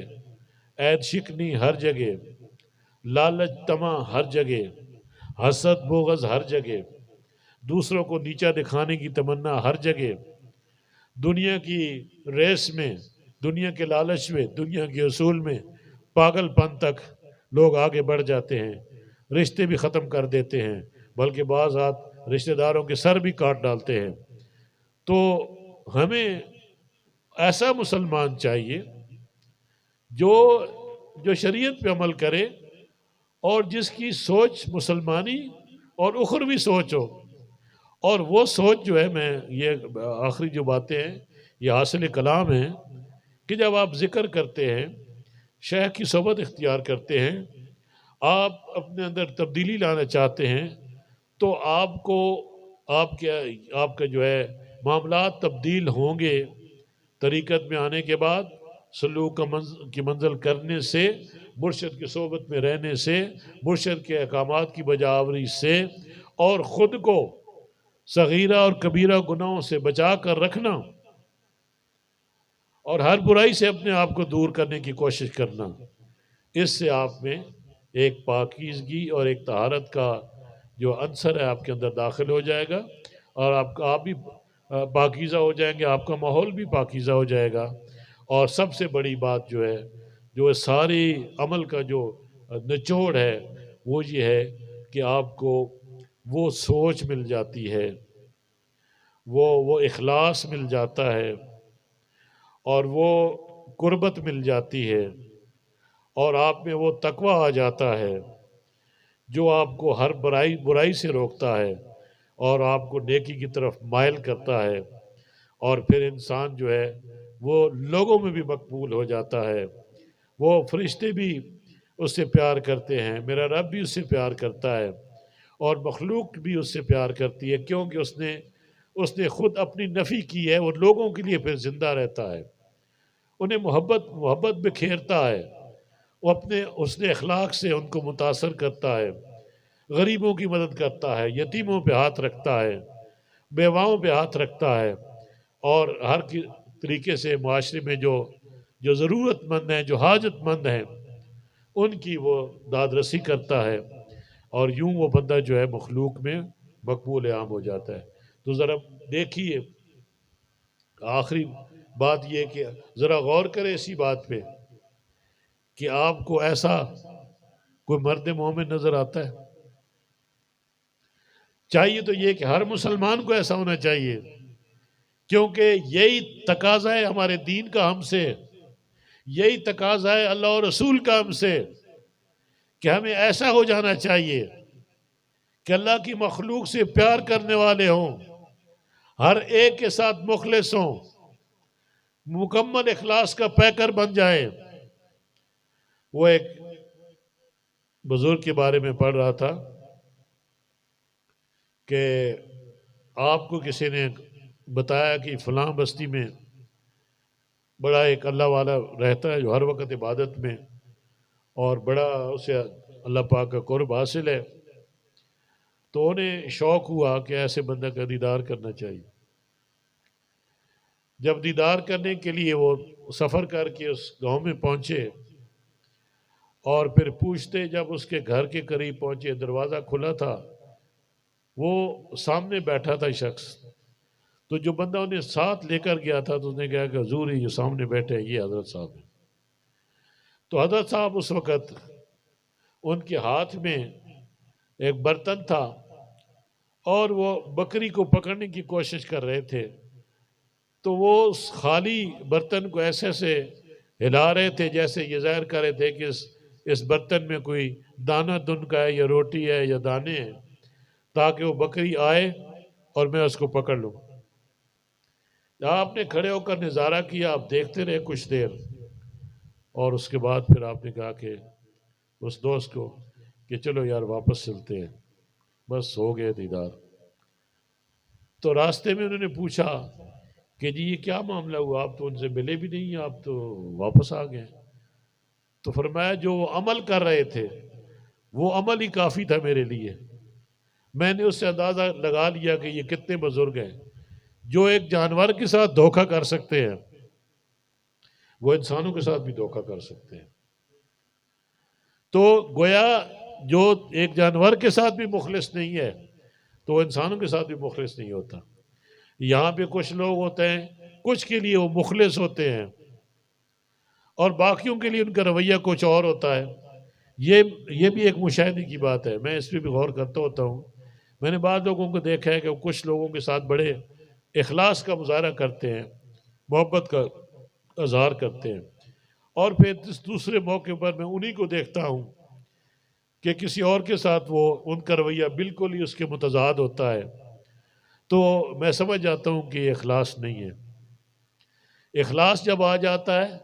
عید شکنی ہر جگہ، لالچ طمع ہر جگہ، حسد بغض ہر جگہ، دوسروں کو نیچا دکھانے کی تمنا ہر جگہ، دنیا کی ریس میں، دنیا کے لالچ میں، دنیا کے اصول میں پاگل پن تک لوگ آگے بڑھ جاتے ہیں، رشتے بھی ختم کر دیتے ہیں، بلکہ بعض رشتہ داروں کے سر بھی کاٹ ڈالتے ہیں۔ تو ہمیں ایسا مسلمان چاہیے جو شریعت پہ عمل کرے، اور جس کی سوچ مسلمانی اور اخروی سوچ ہو، اور وہ سوچ جو ہے، میں یہ آخری جو باتیں ہیں یہ حاصل کلام ہیں کہ جب آپ ذکر کرتے ہیں، شیخ کی صحبت اختیار کرتے ہیں، آپ اپنے اندر تبدیلی لانا چاہتے ہیں، تو آپ کا جو ہے معاملات تبدیل ہوں گے، طریقت میں آنے کے بعد، سلوک کی منزل کرنے سے، مرشد کی صحبت میں رہنے سے، مرشد کے احکامات کی بجا آوری سے، اور خود کو صغیرہ اور کبیرہ گناہوں سے بچا کر رکھنا اور ہر برائی سے اپنے آپ کو دور کرنے کی کوشش کرنا، اس سے آپ میں ایک پاکیزگی اور ایک طہارت کا جو عنصر ہے آپ کے اندر داخل ہو جائے گا، اور آپ بھی پاکیزہ ہو جائیں گے، آپ کا ماحول بھی پاکیزہ ہو جائے گا۔ اور سب سے بڑی بات جو ہے، جو ساری عمل کا جو نچوڑ ہے، وہ یہ ہے کہ آپ کو وہ سوچ مل جاتی ہے، وہ اخلاص مل جاتا ہے، اور وہ قربت مل جاتی ہے، اور آپ میں وہ تقوی آ جاتا ہے جو آپ کو ہر برائی سے روکتا ہے اور آپ کو نیکی کی طرف مائل کرتا ہے، اور پھر انسان جو ہے وہ لوگوں میں بھی مقبول ہو جاتا ہے، وہ فرشتے بھی اس سے پیار کرتے ہیں، میرا رب بھی اس سے پیار کرتا ہے، اور مخلوق بھی اس سے پیار کرتی ہے، کیونکہ اس نے خود اپنی نفی کی ہے، وہ لوگوں کے لیے پھر زندہ رہتا ہے، انہیں محبت بکھیرتا ہے، وہ اپنے حسن اخلاق سے ان کو متاثر کرتا ہے، غریبوں کی مدد کرتا ہے، یتیموں پہ ہاتھ رکھتا ہے، بیواؤں پہ ہاتھ رکھتا ہے، اور ہر طریقے سے معاشرے میں جو ضرورت مند ہیں، جو حاجت مند ہیں، ان کی وہ داد رسی کرتا ہے، اور یوں وہ بندہ جو ہے مخلوق میں مقبول عام ہو جاتا ہے۔ تو ذرا دیکھیے، آخری بات یہ کہ ذرا غور کرے اسی بات پہ کہ آپ کو ایسا کوئی مرد مومن نظر آتا ہے؟ چاہیے تو یہ کہ ہر مسلمان کو ایسا ہونا چاہیے، کیونکہ یہی تقاضا ہے ہمارے دین کا ہم سے، یہی تقاضا ہے اللہ اور رسول کا ہم سے، کہ ہمیں ایسا ہو جانا چاہیے کہ اللہ کی مخلوق سے پیار کرنے والے ہوں، ہر ایک کے ساتھ مخلص ہوں، مکمل اخلاص کا پیکر بن جائیں۔ وہ ایک بزرگ کے بارے میں پڑھ رہا تھا کہ آپ کو کسی نے بتایا کہ فلاں بستی میں بڑا ایک اللہ والا رہتا ہے جو ہر وقت عبادت میں، اور بڑا اسے اللہ پاک کا قرب حاصل ہے، تو انہیں شوق ہوا کہ ایسے بندہ کا دیدار کرنا چاہیے۔ جب دیدار کرنے کے لیے وہ سفر کر کے اس گاؤں میں پہنچے، اور پھر پوچھتے جب اس کے گھر کے قریب پہنچے، دروازہ کھلا تھا، وہ سامنے بیٹھا تھا شخص، تو جو بندہ انہیں ساتھ لے کر گیا تھا تو اس نے کہا کہ حضور ہی جو سامنے بیٹھے ہیں یہ حضرت صاحب ہیں۔ تو حضرت صاحب اس وقت ان کے ہاتھ میں ایک برتن تھا، اور وہ بکری کو پکڑنے کی کوشش کر رہے تھے، تو وہ اس خالی برتن کو ایسے سے ہلا رہے تھے جیسے یہ ظاہر کر رہے تھے کہ اس برتن میں کوئی دانہ دن کا ہے یا روٹی ہے یا دانے ہیں، تاکہ وہ بکری آئے اور میں اس کو پکڑ لوں۔ آپ نے کھڑے ہو کر نظارہ کیا، آپ دیکھتے رہے کچھ دیر، اور اس کے بعد پھر آپ نے کہا کہ اس دوست کو کہ چلو یار واپس چلتے ہیں، بس ہو گئے دیدار۔ تو راستے میں انہوں نے پوچھا کہ جی یہ کیا معاملہ ہوا، آپ تو ان سے ملے بھی نہیں، آپ تو واپس آ گئے۔ تو فرمایا جو وہ عمل کر رہے تھے وہ عمل ہی کافی تھا میرے لیے، میں نے اس سے اندازہ لگا لیا کہ یہ کتنے بزرگ ہیں، جو ایک جانور کے ساتھ دھوکہ کر سکتے ہیں وہ انسانوں کے ساتھ بھی دھوکہ کر سکتے ہیں۔ تو گویا جو ایک جانور کے ساتھ بھی مخلص نہیں ہے تو وہ انسانوں کے ساتھ بھی مخلص نہیں ہوتا۔ یہاں پہ کچھ لوگ ہوتے ہیں، کچھ کے لیے وہ مخلص ہوتے ہیں اور باقیوں کے لیے ان کا رویہ کچھ اور ہوتا ہے۔ یہ بھی ایک مشاہدے کی بات ہے، میں اس پہ بھی غور کرتا ہوتا ہوں۔ میں نے بعض لوگوں کو دیکھا ہے کہ وہ کچھ لوگوں کے ساتھ بڑے اخلاص کا مظاہرہ کرتے ہیں، محبت کا اظہار کرتے ہیں، اور پھر دوسرے موقع پر میں انہی کو دیکھتا ہوں کہ کسی اور کے ساتھ وہ ان کا رویہ بالکل ہی اس کے متضاد ہوتا ہے، تو میں سمجھ جاتا ہوں کہ یہ اخلاص نہیں ہے۔ اخلاص جب آ جاتا ہے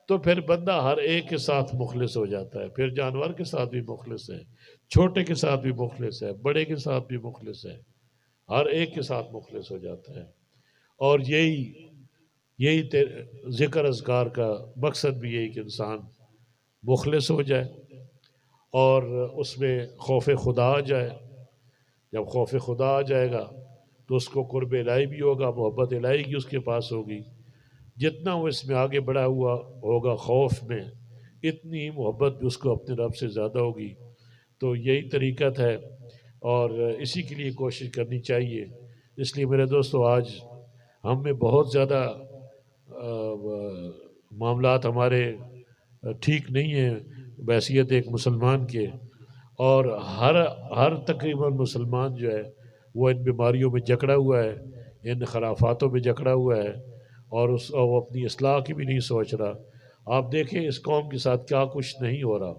تو پھر بندہ ہر ایک کے ساتھ مخلص ہو جاتا ہے، پھر جانور کے ساتھ بھی مخلص ہے، چھوٹے کے ساتھ بھی مخلص ہے، بڑے کے ساتھ بھی مخلص ہے، ہر ایک کے ساتھ مخلص ہو جاتا ہے۔ اور یہی ذکر اذکار کا مقصد بھی یہی کہ انسان مخلص ہو جائے اور اس میں خوف خدا آ جائے۔ جب خوف خدا آ جائے گا تو اس کو قرب الہی بھی ہوگا، محبت الہی کی اس کے پاس ہوگی۔ جتنا وہ اس میں آگے بڑھا ہوا ہوگا خوف میں، اتنی ہی محبت بھی اس کو اپنے رب سے زیادہ ہوگی۔ تو یہی طریقت ہے، اور اسی کے لیے کوشش کرنی چاہیے۔ اس لیے میرے دوستو، آج ہم میں بہت زیادہ معاملات ہمارے ٹھیک نہیں ہیں بحیثیت ایک مسلمان کے، اور ہر تقریباً مسلمان جو ہے وہ ان بیماریوں میں جکڑا ہوا ہے، ان خرافاتوں میں جکڑا ہوا ہے، اور وہ اپنی اصلاح کی بھی نہیں سوچ رہا۔ آپ دیکھیں اس قوم کے ساتھ کیا کچھ نہیں ہو رہا۔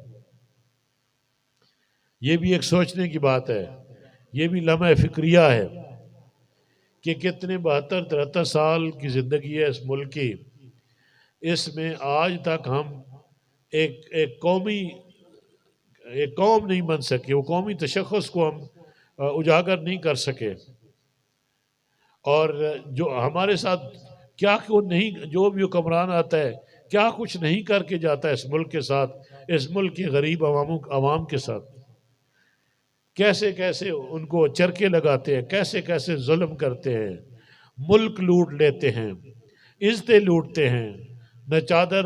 یہ بھی ایک سوچنے کی بات ہے، یہ بھی لمحہ فکریہ ہے کہ کتنے 72-73 سال کی زندگی ہے اس ملک کی، اس میں آج تک ہم ایک قوم نہیں بن سکے، وہ قومی تشخص کو ہم اجاگر نہیں کر سکے۔ اور جو ہمارے ساتھ کیا نہیں، جو بھی حکمران آتا ہے کیا کچھ نہیں کر کے جاتا ہے اس ملک کے ساتھ، اس ملک کے غریب عوام کے ساتھ، کیسے کیسے ان کو چرکے لگاتے ہیں، کیسے کیسے ظلم کرتے ہیں، ملک لوٹ لیتے ہیں، عزتیں لوٹتے ہیں، نہ چادر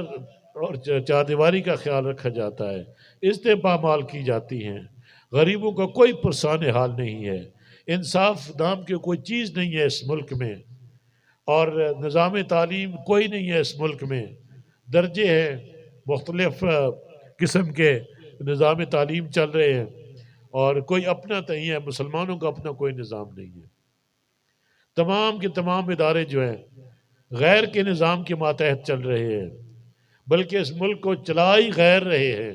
اور چاردیواری کا خیال رکھا جاتا ہے، عزتیں پامال کی جاتی ہیں، غریبوں کا کوئی پرسان حال نہیں ہے، انصاف نام کی کوئی چیز نہیں ہے اس ملک میں، اور نظام تعلیم کوئی نہیں ہے اس ملک میں، درجے ہیں، مختلف قسم کے نظام تعلیم چل رہے ہیں، اور کوئی اپنا نہیں ہے، مسلمانوں کا اپنا کوئی نظام نہیں ہے۔ تمام کے تمام ادارے جو ہیں غیر کے نظام کے ماتحت چل رہے ہیں، بلکہ اس ملک کو چلا ہی غیر رہے ہیں۔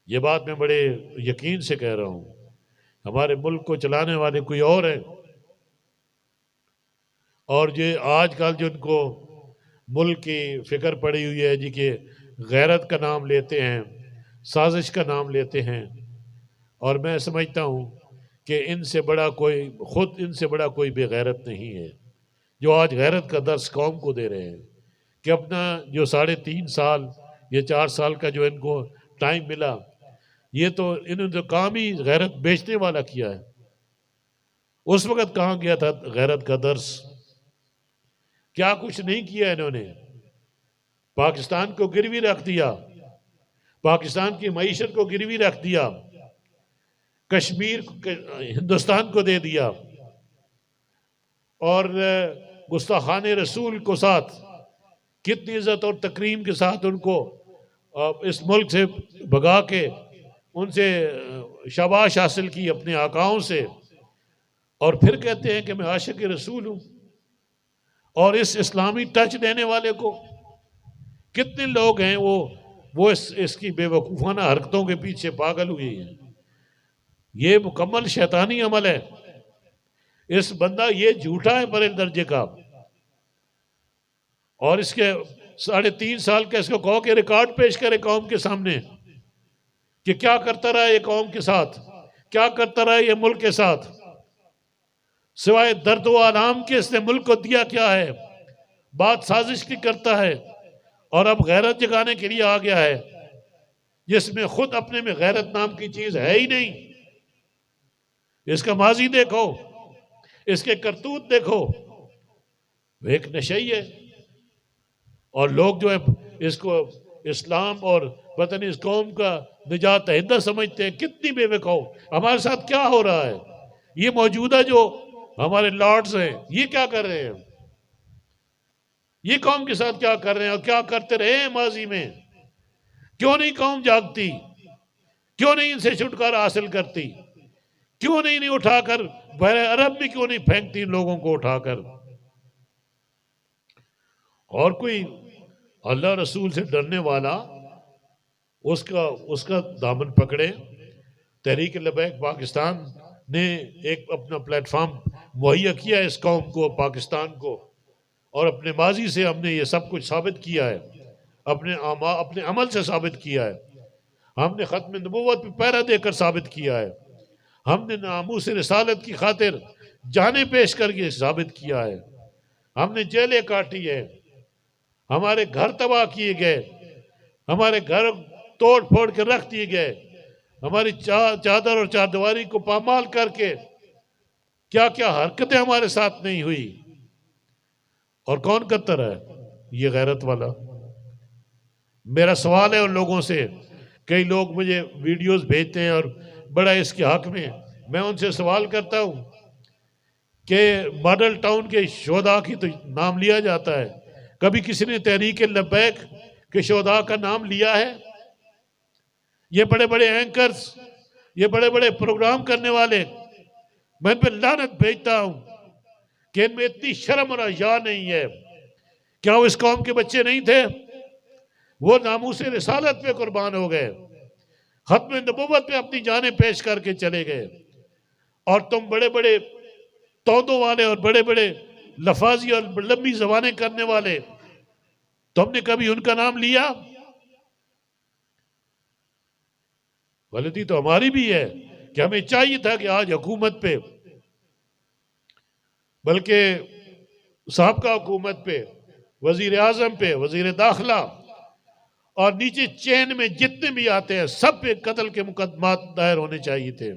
یہ بات میں بڑے یقین سے کہہ رہا ہوں، ہمارے ملک کو چلانے والے کوئی اور ہیں، اور یہ آج کل جو ان کو ملک کی فکر پڑی ہوئی ہے جی کہ غیرت کا نام لیتے ہیں، سازش کا نام لیتے ہیں، اور میں سمجھتا ہوں کہ ان سے بڑا کوئی بے غیرت نہیں ہے جو آج غیرت کا درس قوم کو دے رہے ہیں، کہ اپنا جو 3.5 سال یا 4 سال کا جو ان کو ٹائم ملا، یہ تو انہوں نے کام ہی غیرت بیچنے والا کیا ہے۔ اس وقت کہاں گیا تھا غیرت کا درس؟ کیا کچھ نہیں کیا انہوں نے، پاکستان کو گروی رکھ دیا، پاکستان کی معیشت کو گروی رکھ دیا، کشمیر ہندوستان کو دے دیا، اور گستاخان رسول کو ساتھ کتنی عزت اور تکریم کے ساتھ ان کو اس ملک سے بھگا کے ان سے شاباش حاصل کی اپنے آقاؤں سے، اور پھر کہتے ہیں کہ میں عاشق رسول ہوں۔ اور اس اسلامی ٹچ دینے والے کو کتنے لوگ ہیں وہ اس کی بے وقوفانہ حرکتوں کے پیچھے پاگل ہوئے ہیں۔ یہ مکمل شیطانی عمل ہے، اس بندہ یہ جھوٹا ہے بڑے درجے کا، اور اس کے 3.5 سال کا اس کو کہو کہ ریکارڈ پیش کرے قوم کے سامنے کہ کیا کرتا رہا یہ قوم کے ساتھ، کیا کرتا رہا یہ ملک کے ساتھ، سوائے درد و آلام کے اس نے ملک کو دیا کیا ہے؟ بات سازش کی کرتا ہے، اور اب غیرت جگانے کے لیے آ گیا ہے، جس میں خود اپنے میں غیرت نام کی چیز ہے ہی نہیں۔ اس کا ماضی دیکھو، اس کے کرتوت دیکھو، وہ ایک نشئی ہے، اور لوگ جو ہے اس کو اسلام اور پتہ نہیں اس قوم کا نجات دہندہ سمجھتے ہیں۔ کتنی بے وقوف، ہمارے ساتھ کیا ہو رہا ہے؟ یہ موجودہ جو ہمارے لارڈز ہیں یہ کیا کر رہے ہیں؟ یہ قوم کے ساتھ کیا کر رہے ہیں اور کیا کرتے رہے ہیں ماضی میں؟ کیوں نہیں قوم جاگتی؟ کیوں نہیں ان سے چھٹکارا حاصل کرتی؟ کیوں نہیں اٹھا کر بحر عرب میں کیوں نہیں پھینکتی ان لوگوں کو اٹھا کر؟ اور کوئی اللہ رسول سے ڈرنے والا اس کا دامن پکڑے۔ تحریک لبیک پاکستان نے ایک اپنا پلیٹ فارم مہیا کیا ہے اس قوم کو، پاکستان کو، اور اپنے ماضی سے ہم نے یہ سب کچھ ثابت کیا ہے، اپنے عمل سے ثابت کیا ہے، ہم نے ختم نبوت پہ پہرا دے کر ثابت کیا ہے، ہم نے ناموس رسالت کی خاطر جانیں پیش کر کے ثابت کیا ہے، ہم نے جیلیں کاٹی ہے، ہمارے گھر تباہ کیے گئے، ہمارے گھر توڑ پھوڑ کے رکھ دیے گئے، ہماری چادر اور چاردیواری کو پامال کر کے کیا کیا حرکتیں ہمارے ساتھ نہیں ہوئی، اور کون کرتا رہا ہے؟ یہ غیرت والا۔ میرا سوال ہے ان لوگوں سے، کئی لوگ مجھے ویڈیوز بھیجتے ہیں اور بڑا اس کے حق میں ان سے سوال کرتا ہوں کہ ماڈل ٹاؤن کے شہداء کی تو نام لیا جاتا ہے، کبھی کسی نے تحریک لبیک کے شہداء کا نام لیا ہے؟ یہ بڑے بڑے اینکرز، یہ بڑے بڑے پروگرام کرنے والے، میں ان پہ لعنت بھیجتا ہوں کہ ان میں اتنی شرم اور حیا نہیں ہے۔ کیا وہ اس قوم کے بچے نہیں تھے؟ وہ ناموس رسالت پہ قربان ہو گئے، ختم نبوت پہ اپنی جانیں پیش کر کے چلے گئے، اور تم بڑے بڑے تودوں والے اور بڑے بڑے لفاظی اور لمبی زبانیں کرنے والے، تم نے کبھی ان کا نام لیا؟ غلطی تو ہماری بھی ہے کہ ہمیں چاہیے تھا کہ آج حکومت پہ، بلکہ سابقہ حکومت پہ، وزیر اعظم پہ، وزیر داخلہ اور نیچے چین میں جتنے بھی آتے ہیں سب پہ قتل کے مقدمات دائر ہونے چاہیے تھے،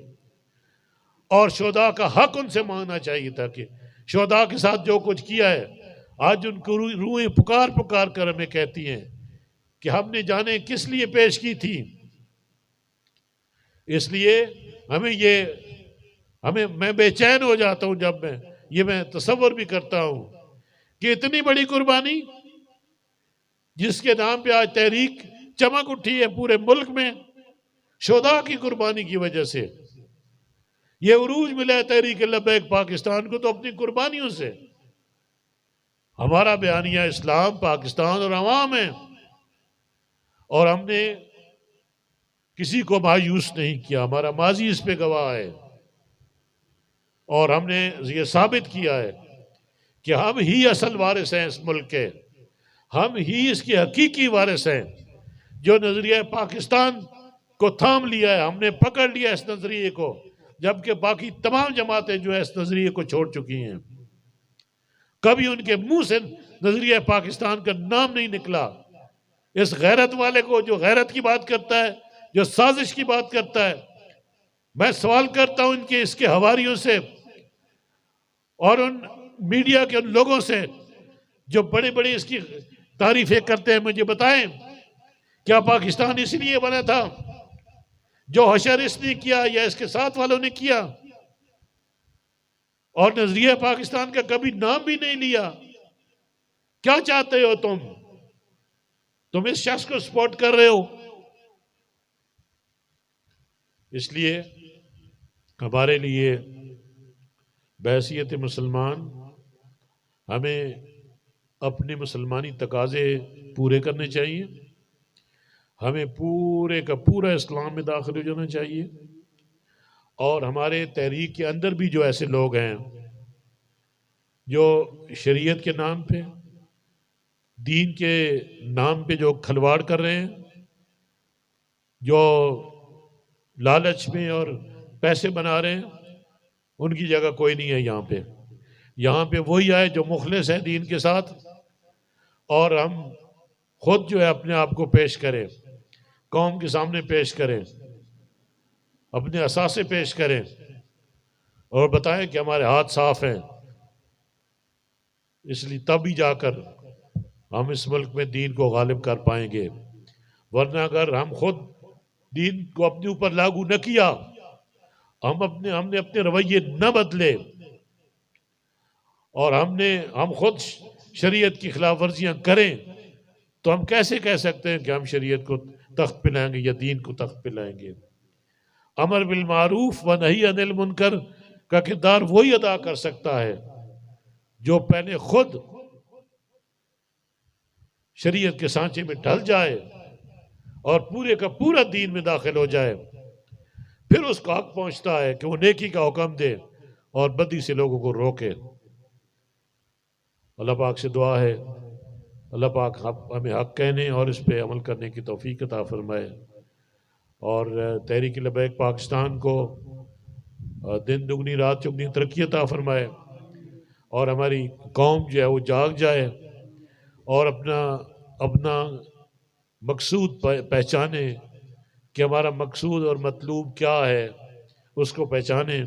اور شہداء کا حق ان سے مانگنا چاہیے تھا کہ شہداء کے ساتھ جو کچھ کیا ہے، آج ان کو روحیں پکار پکار کر ہمیں کہتی ہیں کہ ہم نے جانیں کس لیے پیش کی تھی۔ اس لیے میں بے چین ہو جاتا ہوں جب میں تصور بھی کرتا ہوں کہ اتنی بڑی قربانی جس کے نام پہ آج تحریک چمک اٹھی ہے پورے ملک میں، شہداء کی قربانی کی وجہ سے یہ عروج ملا ہے تحریک لبیک پاکستان کو، تو اپنی قربانیوں سے۔ ہمارا بیانیہ اسلام پاکستان اور عوام ہے، اور ہم نے کسی کو مایوس نہیں کیا، ہمارا ماضی اس پہ گواہ ہے، اور ہم نے یہ ثابت کیا ہے کہ ہم ہی اصل وارث ہیں اس ملک کے، ہم ہی اس کے حقیقی وارث ہیں، جو نظریہ پاکستان کو تھام لیا ہے، ہم نے پکڑ لیا اس نظریے کو، جبکہ باقی تمام جماعتیں جو ہے اس نظریے کو چھوڑ چکی ہیں۔ کبھی ان کے منہ سے نظریہ پاکستان کا نام نہیں نکلا۔ اس غیرت والے کو جو غیرت کی بات کرتا ہے، جو سازش کی بات کرتا ہے، میں سوال کرتا ہوں اس کے حواریوں سے اور ان میڈیا کے ان لوگوں سے جو بڑے بڑے اس کی تعریفیں کرتے ہیں، مجھے بتائیں کیا پاکستان اس لیے بنا تھا جو حشر اس نے کیا یا اس کے ساتھ والوں نے کیا؟ اور نظریہ پاکستان کا کبھی نام بھی نہیں لیا۔ کیا چاہتے ہو تم اس شخص کو سپورٹ کر رہے ہو؟ اس لیے ہمارے لیے بحیثیت مسلمان ہمیں اپنے مسلمانی تقاضے پورے کرنے چاہیے، ہمیں پورے کا پورا اسلام میں داخل ہو جانا چاہیے، اور ہمارے تحریک کے اندر بھی جو ایسے لوگ ہیں جو شریعت کے نام پہ، دین کے نام پہ جو کھلواڑ کر رہے ہیں، جو لالچ میں اور پیسے بنا رہے ہیں، ان کی جگہ کوئی نہیں ہے یہاں پہ وہی آئے جو مخلص ہے دین کے ساتھ، اور ہم خود جو ہے اپنے آپ کو پیش کریں، قوم کے سامنے پیش کریں، اپنے اثاثے پیش کریں، اور بتائیں کہ ہمارے ہاتھ صاف ہیں۔ اس لیے تب ہی جا کر ہم اس ملک میں دین کو غالب کر پائیں گے، ورنہ اگر ہم خود دین کو اپنے اوپر لاگو نہ کیا، ہم نے اپنے رویے نہ بدلے، اور ہم خود شریعت کی خلاف ورزیاں کریں، تو ہم کیسے کہہ سکتے ہیں کہ ہم شریعت کو تخت پہ لائیں گے یا دین کو تخت پہ لائیں گے؟ امر بالمعروف و نہی عن المنکر کا کردار وہی ادا کر سکتا ہے جو پہلے خود شریعت کے سانچے میں ڈھل جائے اور پورے کا پورا دین میں داخل ہو جائے، پھر اس کو حق پہنچتا ہے کہ وہ نیکی کا حکم دے اور بدی سے لوگوں کو روکے۔ اللہ پاک سے دعا ہے اللہ پاک ہمیں حق کہنے اور اس پہ عمل کرنے کی توفیق عطا فرمائے، اور تحریک لبیک پاکستان کو دن دگنی رات چگنی ترقی عطا فرمائے، اور ہماری قوم جو ہے وہ جاگ جائے اور اپنا مقصود پہچانے کہ ہمارا مقصود اور مطلوب کیا ہے، اس کو پہچانے۔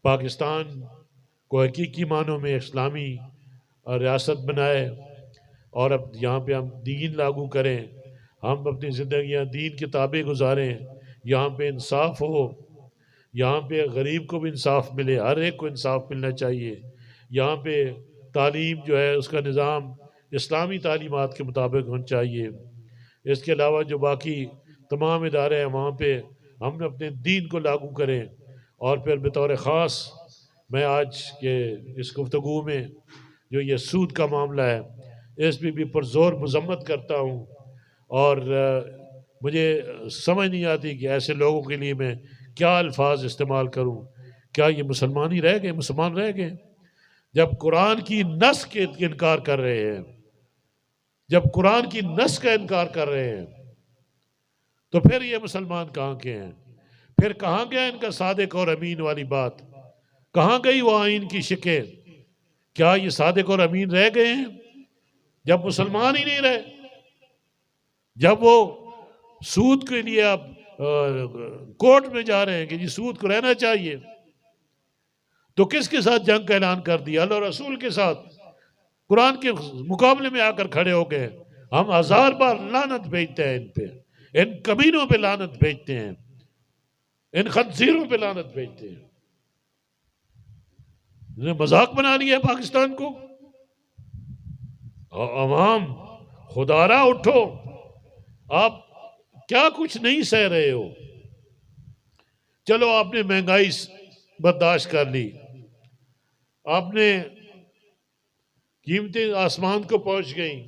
پاکستان کو حقیقی معنوں میں اسلامی ریاست بنائے اور اب یہاں پہ ہم دین لاگو کریں، ہم اپنی زندگیاں دین کے تابع گزاریں، یہاں پہ انصاف ہو، یہاں پہ غریب کو بھی انصاف ملے، ہر ایک کو انصاف ملنا چاہیے، یہاں پہ تعلیم جو ہے اس کا نظام اسلامی تعلیمات کے مطابق ہونا چاہیے۔ اس کے علاوہ جو باقی تمام ادارے ہیں وہاں پہ ہم اپنے دین کو لاگو کریں۔ اور پھر بطور خاص میں آج کے اس گفتگو میں جو یہ سود کا معاملہ ہے اس پہ بھی پرزور مذمت کرتا ہوں، اور مجھے سمجھ نہیں آتی کہ ایسے لوگوں کے لیے میں کیا الفاظ استعمال کروں۔ کیا یہ مسلمان ہی رہ گئے، مسلمان رہ گئے؟ جب قرآن کی نص کے انکار کر رہے ہیں، جب قرآن کی نص کا انکار کر رہے ہیں، تو پھر یہ مسلمان کہاں کے ہیں؟ پھر کہاں گیا ان کا صادق اور امین والی بات؟ کہاں گئی وہ آئین کی شکیں؟ کیا یہ صادق اور امین رہ گئے ہیں جب مسلمان ہی نہیں رہے؟ جب وہ سود کے لیے آپ کورٹ میں جا رہے ہیں کہ جی سود کو رہنا چاہیے، تو کس کے ساتھ جنگ کا اعلان کر دیا؟ اللہ رسول کے ساتھ قرآن کے مقابلے میں آ کر کھڑے ہو گئے۔ ہم ہزار بار لعنت بھیجتے ہیں ان پہ، ان کمینوں پہ لعنت بھیجتے ہیں، ان خنزیروں پہ لعنت بھیجتے ہیں۔ انہوں نے مذاق بنا لیا ہے پاکستان کو۔ عوام خدارا اٹھو، آپ کیا کچھ نہیں سہ رہے ہو؟ چلو آپ نے مہنگائی برداشت کر لی، آپ نے قیمتیں آسمان کو پہنچ گئیں،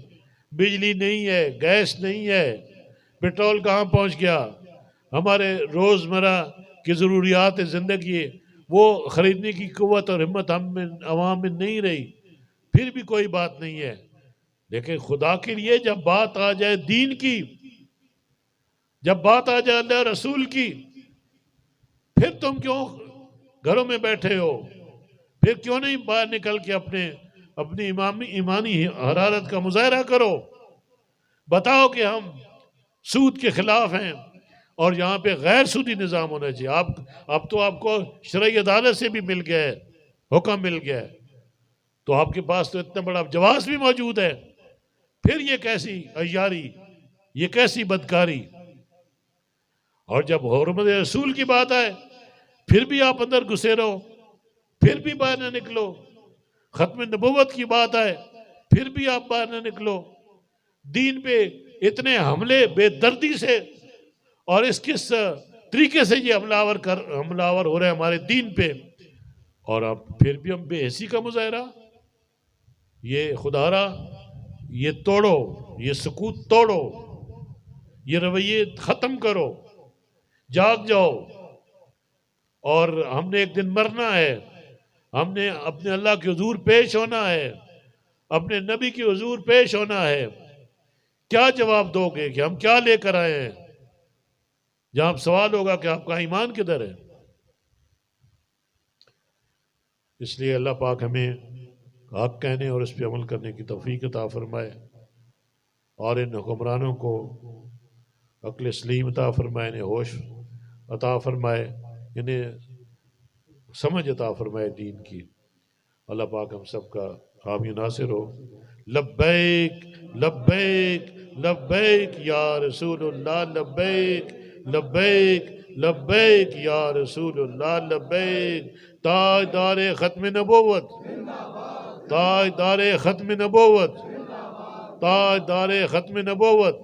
بجلی نہیں ہے، گیس نہیں ہے، پیٹرول کہاں پہنچ گیا، ہمارے روزمرہ کی ضروریات زندگی وہ خریدنے کی قوت اور ہمت ہم میں عوام میں نہیں رہی، پھر بھی کوئی بات نہیں ہے۔ لیکن خدا کے لیے جب بات آ جائے دین کی، جب بات آ جائے اللہ رسول کی، پھر تم کیوں گھروں میں بیٹھے ہو؟ پھر کیوں نہیں باہر نکل کے اپنی ایمانی حرارت کا مظاہرہ کرو؟ بتاؤ کہ ہم سود کے خلاف ہیں اور یہاں پہ غیر سودی نظام ہونا چاہیے۔ اب تو آپ کو شرعی عدالت سے بھی مل گیا ہے، حکم مل گیا ہے، تو آپ کے پاس تو اتنا بڑا جواز بھی موجود ہے، پھر یہ کیسی عیاری، یہ کیسی بدکاری؟ اور جب حرمت رسول کی بات آئے پھر بھی آپ اندر گھسے رہو، پھر بھی باہر نہ نکلو۔ ختم نبوت کی بات آئے پھر بھی آپ باہر نہ نکلو۔ دین پہ اتنے حملے بے دردی سے اور اس کس طریقے سے یہ حملہ ہو رہے ہیں ہمارے دین پہ، اور اب پھر بھی ہم بے حسی کا مظاہرہ۔ یہ خدارا، یہ توڑو، یہ سکوت توڑو، یہ رویے ختم کرو، جاگ جاؤ۔ اور ہم نے ایک دن مرنا ہے، ہم نے اپنے اللہ کے حضور پیش ہونا ہے، اپنے نبی کے حضور پیش ہونا ہے۔ کیا جواب دو گے کہ ہم کیا لے کر آئے ہیں؟ جہاں سوال ہوگا کہ آپ کا ایمان کدھر ہے؟ اس لیے اللہ پاک ہمیں حق کہنے اور اس پہ عمل کرنے کی توفیق عطا فرمائے، اور ان حکمرانوں کو عقل سلیم عطا فرمائے، انہیں ہوش عطا فرمائے، انہیں سمجھ عطا فرمائے دین کی۔ اللہ پاک ہم سب کا حامی ناصر ہو۔ لبیک لبیک لبیک یا رسول اللہ، لبیک لبیک لبیک یا رسول اللہ، لبیک۔ تاجدار ختم نبوت، تاجدار ختم نبوت، تاجدار ختم نبوت۔